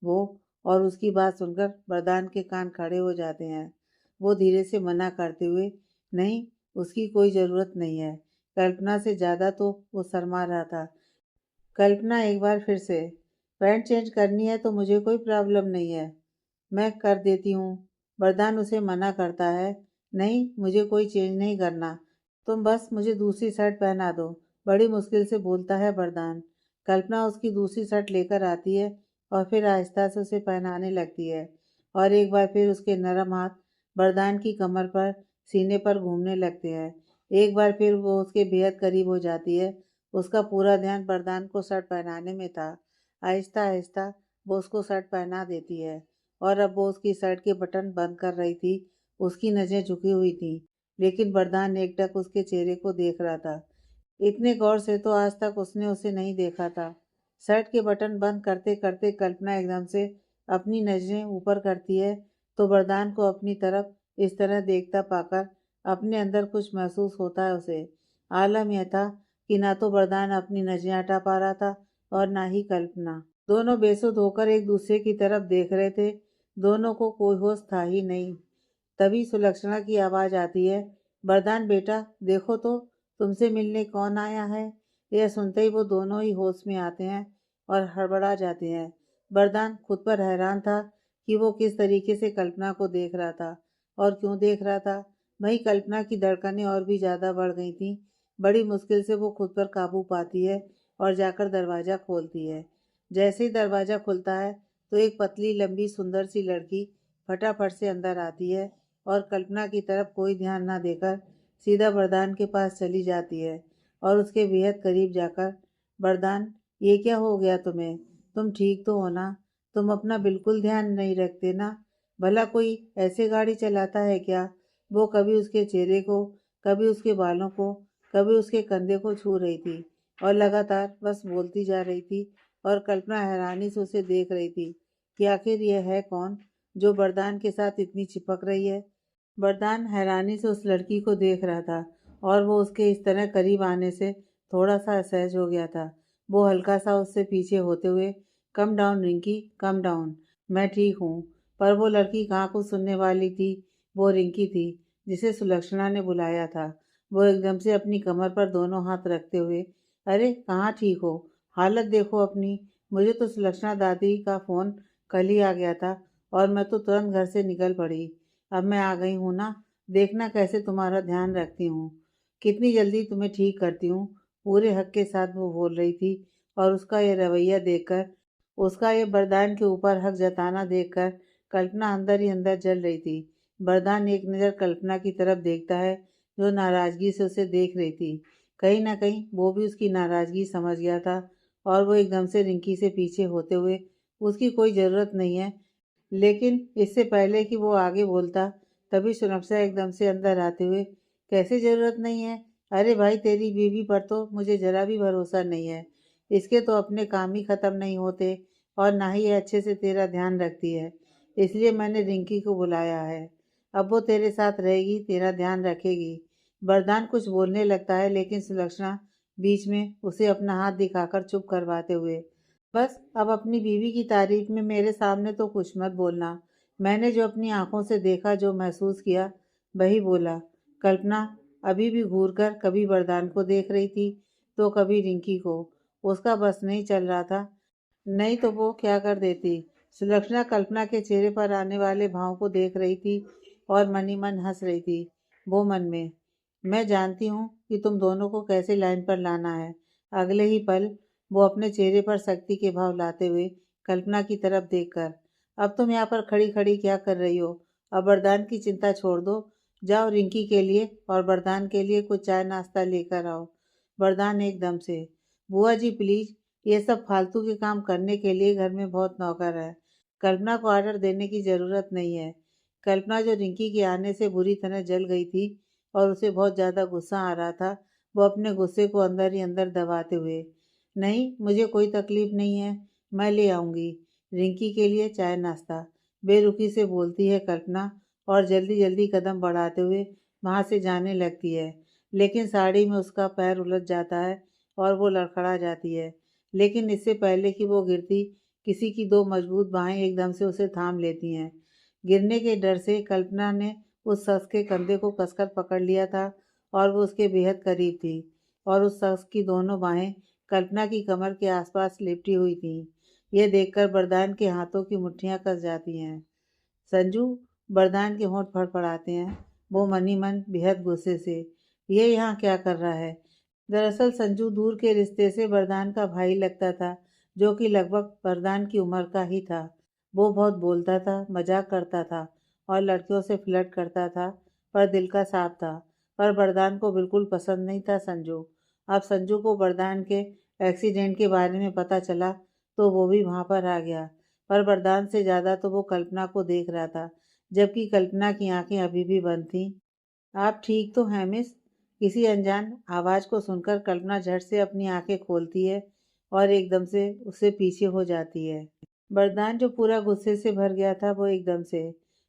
वो। और उसकी बात सुनकर वरदान के कान खड़े हो जाते हैं। वो धीरे से मना करते हुए, नहीं, उसकी कोई ज़रूरत नहीं है। कल्पना से ज़्यादा तो वो शर्मा रहा था। कल्पना एक बार फिर से, पैंट चेंज करनी है तो मुझे कोई प्रॉब्लम नहीं है, मैं कर देती हूँ। वरदान उसे मना करता है, नहीं, मुझे कोई चेंज नहीं करना, तुम बस मुझे दूसरी शर्ट पहना दो, बड़ी मुश्किल से बोलता है वरदान। कल्पना उसकी दूसरी शर्ट लेकर आती है और फिर आहिस्ता से उसे पहनाने लगती है और एक बार फिर उसके नरम हाथ वरदान की कमर पर, सीने पर घूमने लगते हैं। एक बार फिर वो उसके बेहद करीब हो जाती है। उसका पूरा ध्यान वरदान को शर्ट पहनाने में था। आहिस्ता आहिस्ता वो उसको शर्ट पहना देती है और अब वो उसकी शर्ट के बटन बंद कर रही थी। उसकी नज़रें झुकी हुई थीं, लेकिन वरदान एकटक उसके चेहरे को देख रहा था। इतने गौर से तो आज तक उसने उसे नहीं देखा था। शर्ट के बटन बंद करते करते कल्पना एकदम से अपनी नज़रें ऊपर करती है, तो वरदान को अपनी तरफ इस तरह देखता पाकर अपने अंदर कुछ महसूस होता है उसे। आलम यह था कि ना तो वरदान अपनी नज़रें हटा पा रहा था और ना ही कल्पना। दोनों बेसुध होकर एक दूसरे की तरफ देख रहे थे। दोनों को कोई होश था ही नहीं। तभी सुलक्षणा की आवाज़ आती है, वरदान बेटा देखो तो, तुमसे मिलने कौन आया है। यह सुनते ही वो दोनों ही होश में आते हैं और हड़बड़ा जाते हैं। वरदान खुद पर हैरान था कि वो किस तरीके से कल्पना को देख रहा था और क्यों देख रहा था। वहीं कल्पना की धड़कनें और भी ज़्यादा बढ़ गई थीं। बड़ी मुश्किल से वो खुद पर काबू पाती है और जाकर दरवाज़ा खोलती है। जैसे ही दरवाज़ा खुलता है तो एक पतली लंबी सुंदर सी लड़की फटाफट से अंदर आती है और कल्पना की तरफ कोई ध्यान न देकर सीधा वरदान के पास चली जाती है और उसके बेहद करीब जाकर, वरदान, ये क्या हो गया तुम्हें? तुम ठीक तो हो ना? तुम अपना बिल्कुल ध्यान नहीं रखते ना? भला कोई ऐसे गाड़ी चलाता है क्या? वो कभी उसके चेहरे को, कभी उसके बालों को, कभी उसके कंधे को छू रही थी और लगातार बस बोलती जा रही थी। और कल्पना हैरानी से उसे देख रही थी कि आखिर यह है कौन जो वरदान के साथ इतनी चिपक रही है। वरदान हैरानी से उस लड़की को देख रहा था और वो उसके इस तरह करीब आने से थोड़ा सा असहज हो गया था। वो हल्का सा उससे पीछे होते हुए, come down Rinki, come down, मैं ठीक हूँ। पर वो लड़की कहाँ कुछ सुनने वाली थी। वो रिंकी थी जिसे सुलक्षणा ने बुलाया था। वो एकदम से अपनी कमर पर दोनों हाथ रखते हुए, अरे कहाँ ठीक हो, हालत देखो अपनी। मुझे तो सुलक्षणा दादी का फ़ोन कल ही आ गया था और मैं तो तुरंत घर से निकल पड़ी। अब मैं आ गई हूँ ना, देखना कैसे तुम्हारा ध्यान रखती हूँ, कितनी जल्दी तुम्हें ठीक करती हूँ। पूरे हक के साथ वो बोल रही थी और उसका ये रवैया देखकर, उसका ये वरदान के ऊपर हक जताना देखकर कल्पना अंदर ही अंदर जल रही थी। वरदान एक नज़र कल्पना की तरफ देखता है जो नाराज़गी से उसे देख रही थी। कहीं ना कहीं वो भी उसकी नाराज़गी समझ गया था और वो एकदम से रिंकी से पीछे होते हुए, उसकी कोई ज़रूरत नहीं है। लेकिन इससे पहले कि वो आगे बोलता, तभी सुनक्षा एकदम से अंदर आते हुए, कैसे ज़रूरत नहीं है? अरे भाई, तेरी बीवी पर तो मुझे ज़रा भी भरोसा नहीं है। इसके तो अपने काम ही ख़त्म नहीं होते और ना ही ये अच्छे से तेरा ध्यान रखती है। इसलिए मैंने रिंकी को बुलाया है। अब वो तेरे साथ रहेगी, तेरा ध्यान रखेगी। वरदान कुछ बोलने लगता है लेकिन सुलक्षणा बीच में उसे अपना हाथ दिखाकर चुप करवाते हुए, बस अब अपनी बीवी की तारीफ में मेरे सामने तो कुछ मत बोलना। मैंने जो अपनी आंखों से देखा, जो महसूस किया, वही बोला। कल्पना अभी भी घूरकर कभी वरदान को देख रही थी तो कभी रिंकी को। उसका बस नहीं चल रहा था, नहीं तो वो क्या कर देती। सुलक्षणा कल्पना के चेहरे पर आने वाले भाव को देख रही थी और मन ही मन हंस रही थी। वो मन में, मैं जानती हूँ कि तुम दोनों को कैसे लाइन पर लाना है। अगले ही पल वो अपने चेहरे पर सख्ती के भाव लाते हुए कल्पना की तरफ देखकर, अब तुम यहाँ पर खड़ी खड़ी क्या कर रही हो? अब वरदान की चिंता छोड़ दो। जाओ रिंकी के लिए और वरदान के लिए कुछ चाय नाश्ता लेकर आओ। वरदान एकदम से, बुआ जी प्लीज, ये सब फालतू के काम करने के लिए घर में बहुत नौकर है। कल्पना को ऑर्डर देने की ज़रूरत नहीं है। कल्पना जो रिंकी के आने से बुरी तरह जल गई थी और उसे बहुत ज़्यादा गुस्सा आ रहा था, वो अपने गुस्से को अंदर ही अंदर दबाते हुए, नहीं मुझे कोई तकलीफ़ नहीं है, मैं ले आऊँगी रिंकी के लिए चाय नाश्ता, बेरुखी से बोलती है कल्पना और जल्दी जल्दी कदम बढ़ाते हुए वहाँ से जाने लगती है। लेकिन साड़ी में उसका पैर उलझ जाता है और वो लड़खड़ा जाती है। लेकिन इससे पहले कि वो गिरती, किसी की दो मजबूत बाहें एकदम से उसे थाम लेती हैं। गिरने के डर से कल्पना ने उस शख्स के कंधे को कसकर पकड़ लिया था और वो उसके बेहद करीब थी और उस शख्स की दोनों बाहें कल्पना की कमर के आसपास लिपटी हुई थीं। यह देखकर वरदान के हाथों की मुट्ठियां कस जाती हैं। संजू, वरदान के होंठ फड़फड़ाते हैं। वो मन ही मन बेहद गुस्से से, ये यहाँ क्या कर रहा है? दरअसल संजू दूर के रिश्ते से वरदान का भाई लगता था, जो कि लगभग वरदान की उम्र का ही था। वो बहुत बोलता था, मजाक करता था और लड़कियों से फ्लर्ट करता था, पर दिल का साफ था। पर वरदान को बिल्कुल पसंद नहीं था संजू। अब संजू को वरदान के एक्सीडेंट के बारे में पता चला तो वो भी वहाँ पर आ गया। पर वरदान से ज़्यादा तो वो कल्पना को देख रहा था, जबकि कल्पना की आंखें अभी भी बंद थीं। आप ठीक तो हैं मिस? किसी अनजान आवाज़ को सुनकर कल्पना झट से अपनी आंखें खोलती है और एकदम से उससे पीछे हो जाती है। वरदान जो पूरा गुस्से से भर गया था वो एकदम से,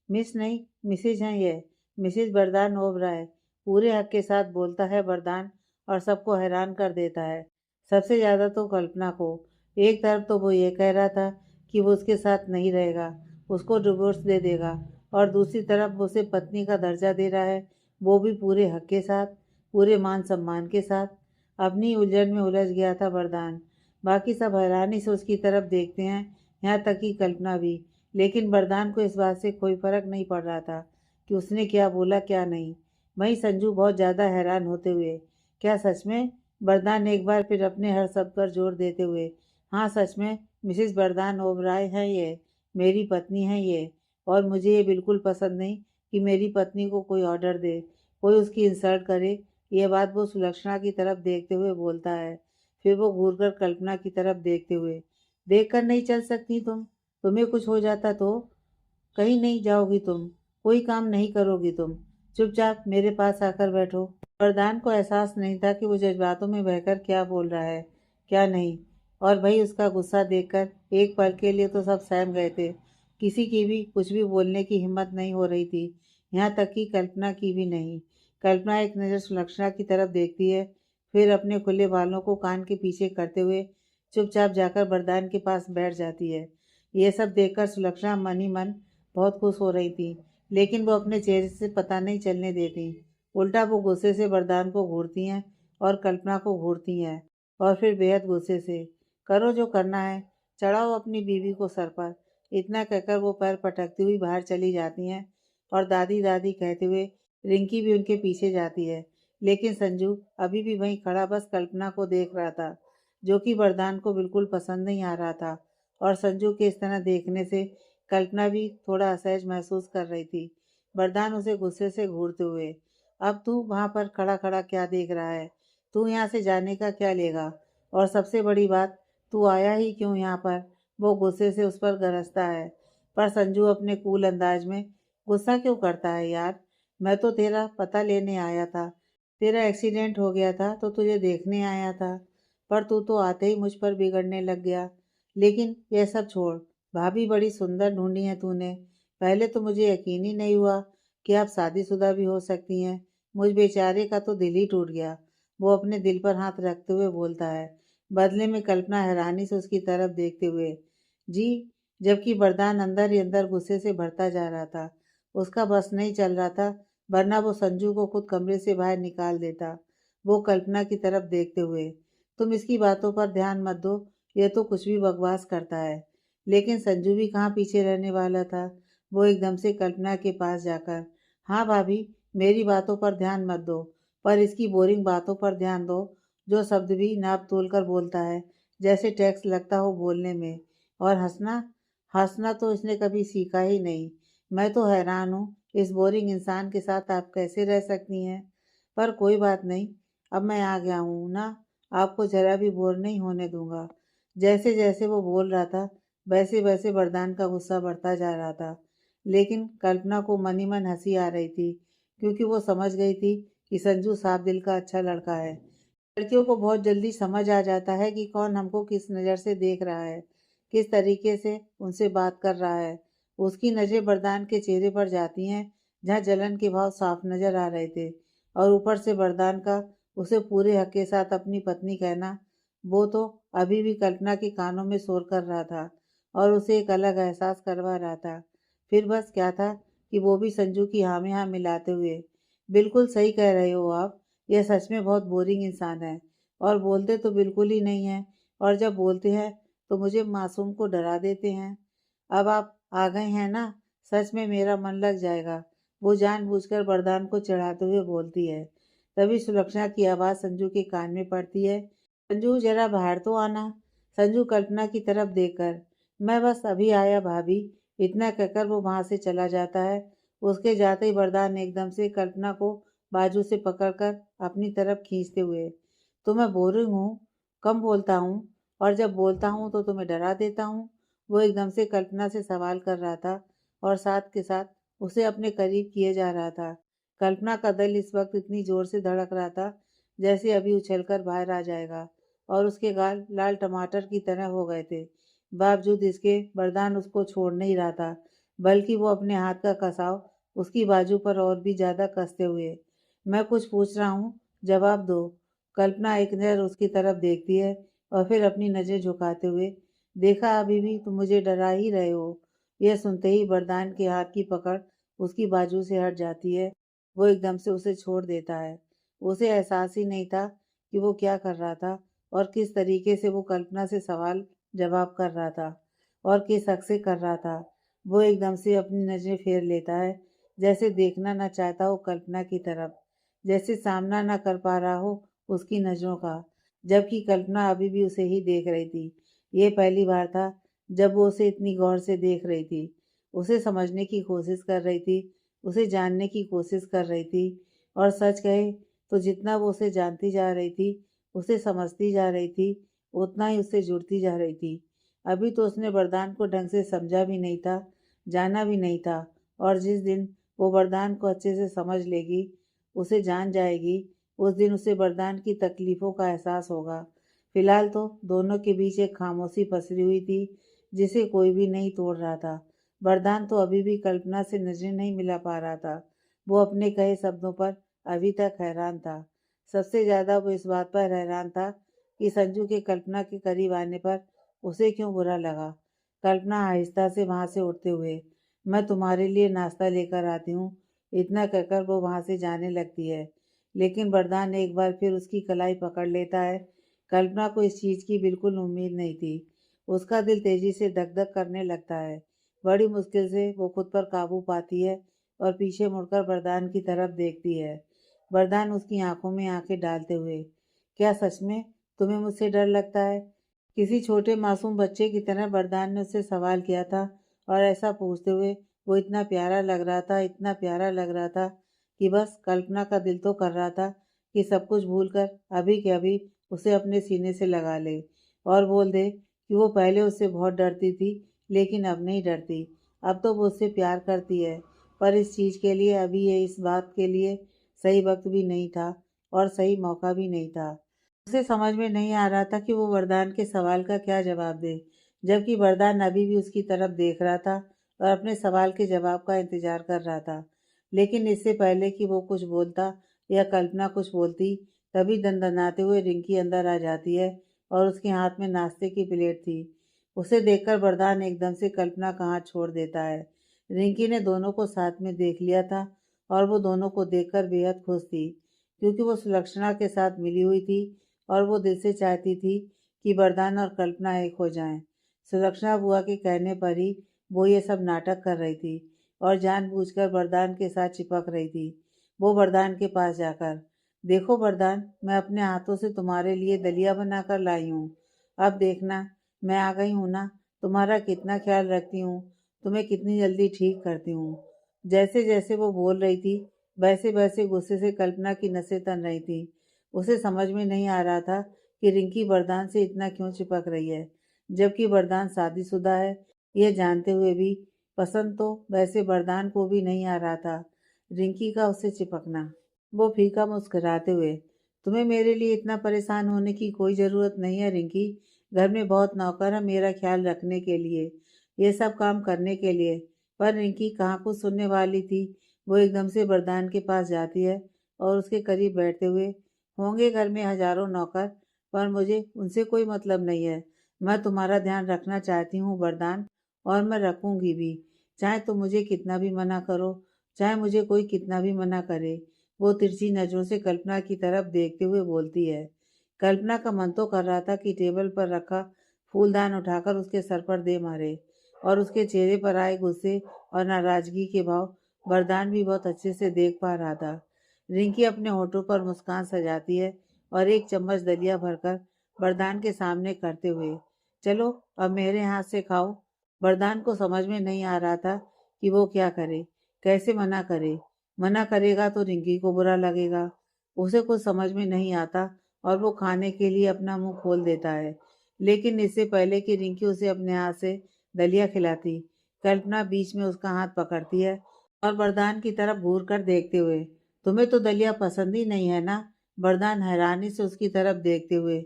मिस नहीं, मिसेज हैं ये, मिसेज वरदान ओबराय, पूरे हक के साथ बोलता है वरदान और सबको हैरान कर देता है। सबसे ज़्यादा तो कल्पना को। एक तरफ तो वो ये कह रहा था कि वो उसके साथ नहीं रहेगा, उसको डिवोर्स दे देगा, और दूसरी तरफ वो उसे पत्नी का दर्जा दे रहा है, वो भी पूरे हक के साथ, पूरे मान सम्मान के साथ। अपनी उलझन में उलझ गया था वरदान। बाकी सब हैरानी से उसकी तरफ देखते हैं, यहाँ तक कि कल्पना भी। लेकिन वरदान को इस बात से कोई फर्क नहीं पड़ रहा था कि उसने क्या बोला क्या नहीं। वहीं संजू बहुत ज़्यादा हैरान होते हुए, क्या सच में? वरदान ने एक बार फिर अपने हर शब्द पर जोर देते हुए, हाँ सच में, मिसेस वरदान ओबराय हैं ये, मेरी पत्नी हैं ये, और मुझे ये बिल्कुल पसंद नहीं कि मेरी पत्नी को कोई ऑर्डर दे, कोई उसकी इंसल्ट करे। ये बात वो सुलक्षणा की तरफ देखते हुए बोलता है। फिर वो घूरकर कल्पना की तरफ देखते हुए, देख कर नहीं चल सकती तुम? तुम्हें कुछ हो जाता तो? कहीं नहीं जाओगी तुम, कोई काम नहीं करोगी तुम, चुपचाप मेरे पास आकर बैठो। वरदान को एहसास नहीं था कि वो जज्बातों में बहकर क्या बोल रहा है, क्या नहीं। और भाई उसका गुस्सा देखकर एक पल के लिए तो सब सहम गए थे। किसी की भी कुछ भी बोलने की हिम्मत नहीं हो रही थी, यहाँ तक कि कल्पना की भी नहीं। कल्पना एक नज़र सुलक्षणा की तरफ देखती है, फिर अपने खुले बालों को कान के पीछे करते हुए चुपचाप जाकर वरदान के पास बैठ जाती है। ये सब देखकर सुलक्षणा मन ही मन बहुत खुश हो रही थी, लेकिन वो अपने चेहरे से पता नहीं चलने देती। उल्टा वो गुस्से से वरदान को घूरती हैं और कल्पना को घूरती हैं, और फिर बेहद गुस्से से, करो जो करना है, चढ़ाओ अपनी बीवी को सर पर। इतना कहकर वो पैर पटकती हुई बाहर चली जाती हैं और दादी दादी कहते हुए रिंकी भी उनके पीछे जाती है। लेकिन संजू अभी भी वहीं खड़ा बस कल्पना को देख रहा था, जो कि वरदान को बिल्कुल पसंद नहीं आ रहा था। और संजू के इस तरह देखने से कल्पना भी थोड़ा असहज महसूस कर रही थी। वरदान उसे गुस्से से घूरते हुए, अब तू वहाँ पर खड़ा खड़ा क्या देख रहा है? तू यहाँ से जाने का क्या लेगा? और सबसे बड़ी बात, तू आया ही क्यों यहाँ पर? वो गुस्से से उस पर गरजता है। पर संजू अपने कूल अंदाज में, गुस्सा क्यों करता है यार? मैं तो तेरा पता लेने आया था। तेरा एक्सीडेंट हो गया था तो तुझे देखने आया था, पर तू तो आते ही मुझ पर बिगड़ने लग गया। लेकिन यह सब छोड़, भाभी बड़ी सुंदर ढूंढी है तूने। पहले तो मुझे यकीन ही नहीं हुआ कि आप शादीशुदा भी हो सकती हैं। मुझ बेचारे का तो दिल ही टूट गया। वो अपने दिल पर हाथ रखते हुए बोलता है। बदले में कल्पना हैरानी से उसकी तरफ देखते हुए, जी। जबकि वरदान अंदर ही अंदर गुस्से से भरता जा रहा था। उसका बस नहीं चल रहा था, वरना वो संजू को खुद कमरे से बाहर निकाल देता। वो कल्पना की तरफ देखते हुए, तुम इसकी बातों पर ध्यान मत दो, यह तो कुछ भी बकवास करता है। लेकिन संजू भी कहाँ पीछे रहने वाला था। वो एकदम से कल्पना के पास जाकर, हाँ भाभी, मेरी बातों पर ध्यान मत दो, पर इसकी बोरिंग बातों पर ध्यान दो, जो शब्द भी नाप तोल कर बोलता है, जैसे टैक्स लगता हो बोलने में। और हंसना, हंसना तो इसने कभी सीखा ही नहीं। मैं तो हैरान हूँ, इस बोरिंग इंसान के साथ आप कैसे रह सकती हैं। पर कोई बात नहीं, अब मैं आ गया हूँ ना, आपको जरा भी बोर नहीं होने दूंगा। जैसे जैसे वो बोल रहा था, वैसे वैसे वरदान का गुस्सा बढ़ता जा रहा था। लेकिन कल्पना को मन ही मन हंसी आ रही थी, क्योंकि वो समझ गई थी कि संजू साफ दिल का अच्छा लड़का है। लड़कियों को बहुत जल्दी समझ आ जाता है कि कौन हमको किस नज़र से देख रहा है, किस तरीके से उनसे बात कर रहा है। उसकी नज़रें वरदान के चेहरे पर जाती हैं, जहाँ जलन के भाव साफ नजर आ रहे थे। और ऊपर से वरदान का उसे पूरे हक के साथ अपनी पत्नी कहना, वो तो अभी भी कल्पना के कानों में शोर कर रहा था और उसे एक अलग एहसास करवा रहा था। फिर बस क्या था कि वो भी संजू की हाँ में हाँ मिलाते हुए, बिल्कुल सही कह रहे हो आप, यह सच में बहुत बोरिंग इंसान है, और बोलते तो बिल्कुल ही नहीं है, और जब बोलते हैं तो मुझे मासूम को डरा देते हैं। अब आप आ गए हैं ना, सच में मेरा मन लग जाएगा। वो जानबूझकर वरदान को चढ़ाते हुए बोलती है। तभी सुलक्षणा की आवाज़ संजू के कान में पड़ती है, संजू जरा बाहर तो आना। संजू कल्पना की तरफ देखकर, मैं बस अभी आया भाभी, इतना कहकर वो वहां से चला जाता है। उसके जाते ही वरदान एकदम से कल्पना को बाजू से पकड़कर अपनी तरफ खींचते हुए, तो मैं बोरिंग हूँ, कम बोलता हूँ, और जब बोलता हूँ तो तुम्हें डरा देता हूँ। वो एकदम से कल्पना से सवाल कर रहा था और साथ के साथ उसे अपने करीब किए जा रहा था। कल्पना का दिल इस वक्त इतनी जोर से धड़क रहा था, जैसे अभी उछलकर बाहर आ जाएगा, और उसके गाल लाल टमाटर की तरह हो गए थे। बावजूद इसके वरदान उसको छोड़ नहीं रहा था, बल्कि वो अपने हाथ का कसाव उसकी बाजू पर और भी ज्यादा कसते हुए, मैं कुछ पूछ रहा हूँ, जवाब दो। कल्पना एक नज़र उसकी तरफ देखती है और फिर अपनी नज़र झुकाते हुए, देखा अभी भी तुम मुझे डरा ही रहे हो। यह सुनते ही वरदान के हाथ की पकड़ उसकी बाजू से हट जाती है। वो एकदम से उसे छोड़ देता है। उसे एहसास ही नहीं था कि वो क्या कर रहा था और किस तरीके से वो कल्पना से सवाल जवाब कर रहा था और किस हक से कर रहा था। वो एकदम से अपनी नज़रें फेर लेता है, जैसे देखना न चाहता हो कल्पना की तरफ, जैसे सामना न कर पा रहा हो उसकी नज़रों का, जबकि कल्पना अभी भी उसे ही देख रही थी। ये पहली बार था जब वो उसे इतनी गौर से देख रही थी, उसे समझने की कोशिश कर रही थी, उसे जानने की कोशिश कर रही थी। और सच कहे तो जितना वो उसे जानती जा रही थी, उसे समझती जा रही थी, उतना ही उससे जुड़ती जा रही थी। अभी तो उसने वरदान को ढंग से समझा भी नहीं था, जाना भी नहीं था, और जिस दिन वो वरदान को अच्छे से समझ लेगी, उसे जान जाएगी, उस दिन उसे वरदान की तकलीफ़ों का एहसास होगा। फिलहाल तो दोनों के बीच एक खामोशी पसरी हुई थी, जिसे कोई भी नहीं तोड़ रहा था। वरदान तो अभी भी कल्पना से नज़रें नहीं मिला पा रहा था। वो अपने कहे शब्दों पर अभी तक हैरान था। सबसे ज़्यादा वो इस बात पर हैरान था कि संजू के कल्पना के करीब आने पर उसे क्यों बुरा लगा। कल्पना आहिस्ता से वहाँ से उठते हुए, मैं तुम्हारे लिए नाश्ता लेकर आती हूँ, इतना कहकर वो वहाँ से जाने लगती है। लेकिन वरदान एक बार फिर उसकी कलाई पकड़ लेता है। कल्पना को इस चीज़ की बिल्कुल उम्मीद नहीं थी। उसका दिल तेजी से धक-धक करने लगता है। बड़ी मुश्किल से वो खुद पर काबू पाती है और पीछे मुड़कर वरदान की तरफ देखती है। वरदान उसकी आंखों में आंखें डालते हुए, क्या सच में तुम्हें मुझसे डर लगता है? किसी छोटे मासूम बच्चे की तरह वरदान ने उससे सवाल किया था और ऐसा पूछते हुए वो इतना प्यारा लग रहा था, इतना प्यारा लग रहा था कि बस कल्पना का दिल तो कर रहा था कि सब कुछ भूलकर अभी के अभी उसे अपने सीने से लगा ले और बोल दे कि वो पहले उससे बहुत डरती थी, लेकिन अब नहीं डरती। अब तो वो उससे प्यार करती है, पर इस चीज़ के लिए अभी ये इस बात के लिए सही वक्त भी नहीं था और सही मौका भी नहीं था। उसे समझ में नहीं आ रहा था कि वो वरदान के सवाल का क्या जवाब दे, जबकि वरदान अभी भी उसकी तरफ देख रहा था और अपने सवाल के जवाब का इंतजार कर रहा था। लेकिन इससे पहले कि वो कुछ बोलता या कल्पना कुछ बोलती, तभी दनदनाते हुए रिंकी अंदर आ जाती है और उसके हाथ में नाश्ते की प्लेट थी। उसे देखकर वरदान एकदम से कल्पना का हाथ छोड़ देता है। रिंकी ने दोनों को साथ में देख लिया था और वो दोनों को देखकर बेहद खुश थी, क्योंकि वो सुलक्षणा के साथ मिली हुई थी और वो दिल से चाहती थी कि वरदान और कल्पना एक हो जाएं। सुलक्षणा बुआ के कहने पर ही वो ये सब नाटक कर रही थी और जानबूझकर वरदान के साथ चिपक रही थी। वो वरदान के पास जाकर, देखो वरदान, मैं अपने हाथों से तुम्हारे लिए दलिया बनाकर लाई हूँ। अब देखना, मैं आ गई हूँ ना, तुम्हारा कितना ख्याल रखती हूँ, तुम्हें कितनी जल्दी ठीक करती हूँ। जैसे जैसे वो बोल रही थी, वैसे वैसे गुस्से से कल्पना की नसें तन रही थी। उसे समझ में नहीं आ रहा था कि रिंकी वरदान से इतना क्यों चिपक रही है, जबकि वरदान शादीशुदा है। यह जानते हुए भी पसंद तो वैसे वरदान को भी नहीं आ रहा था रिंकी का उससे चिपकना। वो फीका मुस्कुराते हुए, तुम्हें मेरे लिए इतना परेशान होने की कोई ज़रूरत नहीं है रिंकी। घर में बहुत नौकर है मेरा ख्याल रखने के लिए, ये सब काम करने के लिए। पर रिंकी कहाँ कुछ सुनने वाली थी। वो एकदम से वरदान के पास जाती है और उसके करीब बैठते हुए, होंगे घर में हजारों नौकर, पर मुझे उनसे कोई मतलब नहीं है। मैं तुम्हारा ध्यान रखना चाहती हूँ वरदान, और मैं रखूंगी भी, चाहे तुम मुझे कितना भी मना करो, चाहे मुझे कोई कितना भी मना करे। वो तिरछी नजरों से कल्पना की तरफ देखते हुए बोलती है। कल्पना का मन तो कर रहा था कि टेबल पर रखा फूलदान उठाकर उसके सर पर दे मारे, और उसके चेहरे पर आए गुस्से और नाराजगी के भाव वरदान भी बहुत अच्छे से देख पा रहा था। रिंकी अपने होठों पर मुस्कान सजाती है और एक चम्मच दलिया भरकर वरदान के सामने करते हुए, चलो अब मेरे हाथ से खाओ। वरदान को समझ में नहीं आ रहा था कि वो क्या करे, कैसे मना करे। मना करेगा तो रिंकी को बुरा लगेगा। उसे कुछ समझ में नहीं आता और वो खाने के लिए अपना मुंह खोल देता है। लेकिन इससे पहले कि रिंकी उसे अपने हाथ से दलिया खिलाती, कल्पना बीच में उसका हाथ पकड़ती है और वरदान की तरफ घूर कर देखते हुए, तुम्हें तो दलिया पसंद ही नहीं है ना? वरदान हैरानी से उसकी तरफ देखते हुए,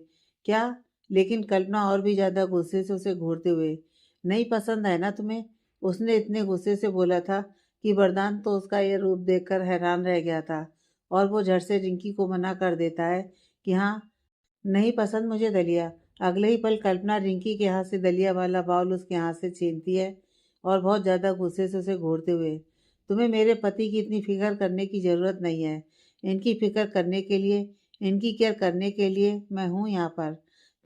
क्या? लेकिन कल्पना और भी ज्यादा गुस्से से उसे घूरते हुए, नहीं पसंद है ना तुम्हें? उसने इतने गुस्से से बोला था कि वरदान तो उसका यह रूप देखकर हैरान रह गया था और वो झट से रिंकी को मना कर देता है कि हाँ, नहीं पसंद मुझे दलिया। अगले ही पल कल्पना रिंकी के हाथ से दलिया वाला बाउल उसके हाथ से छीनती है और बहुत ज़्यादा गुस्से से उसे घूरते हुए, तुम्हें मेरे पति की इतनी फिक्र करने की ज़रूरत नहीं है। इनकी फिक्र करने के लिए, इनकी केयर करने के लिए मैं हूँ यहाँ पर।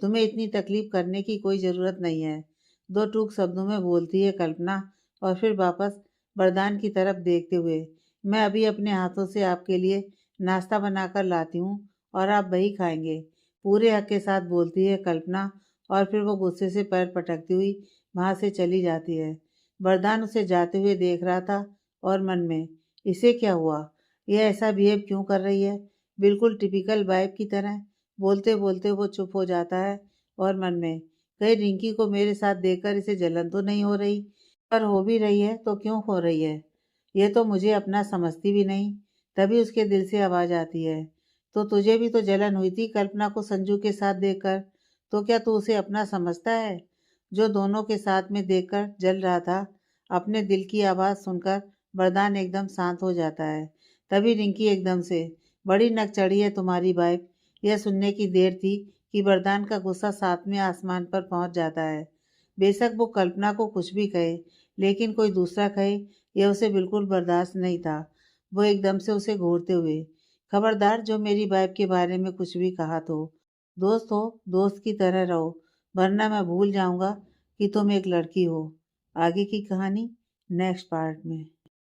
तुम्हें इतनी तकलीफ करने की कोई ज़रूरत नहीं है। दो टूक शब्दों में बोलती है कल्पना और फिर वापस वरदान की तरफ देखते हुए, मैं अभी अपने हाथों से आपके लिए नाश्ता बनाकर लाती हूँ और आप वही खाएंगे, पूरे हक के साथ बोलती है कल्पना, और फिर वो गुस्से से पैर पटकती हुई वहां से चली जाती है। वरदान उसे जाते हुए देख रहा था और मन में, इसे क्या हुआ, यह ऐसा बिहेव क्यों कर रही है, बिल्कुल टिपिकल वाइफ की तरह। बोलते बोलते वो चुप हो जाता है और मन में, कहीं रिंकी को मेरे साथ देखकर इसे जलन तो नहीं हो रही, पर हो भी रही है तो क्यों हो रही है। ये तो मुझे अपना समझती भी नहीं। तभी उसके दिल से आवाज़ आती है, तो तुझे भी तो जलन हुई थी कल्पना को संजू के साथ देखकर, तो क्या तू उसे अपना समझता है? जो दोनों के साथ में देखकर जल रहा था। अपने दिल की आवाज़ सुनकर वरदान एकदम शांत हो जाता है। तभी रिंकी एकदम से, बड़ी नक चढ़ी है तुम्हारी वाइफ। यह सुनने की देर थी कि वरदान का गुस्सा सातवें आसमान पर पहुंच जाता है। बेशक वो कल्पना को कुछ भी कहे, लेकिन कोई दूसरा कहे, यह उसे बिल्कुल बर्दाश्त नहीं था। वो एकदम से उसे घूरते हुए, खबरदार जो मेरी वाइफ के बारे में कुछ भी कहा तो। दोस्त हो, दोस्त की तरह रहो, वरना मैं भूल जाऊंगा कि तुम एक लड़की हो। आगे की कहानी नेक्स्ट पार्ट में।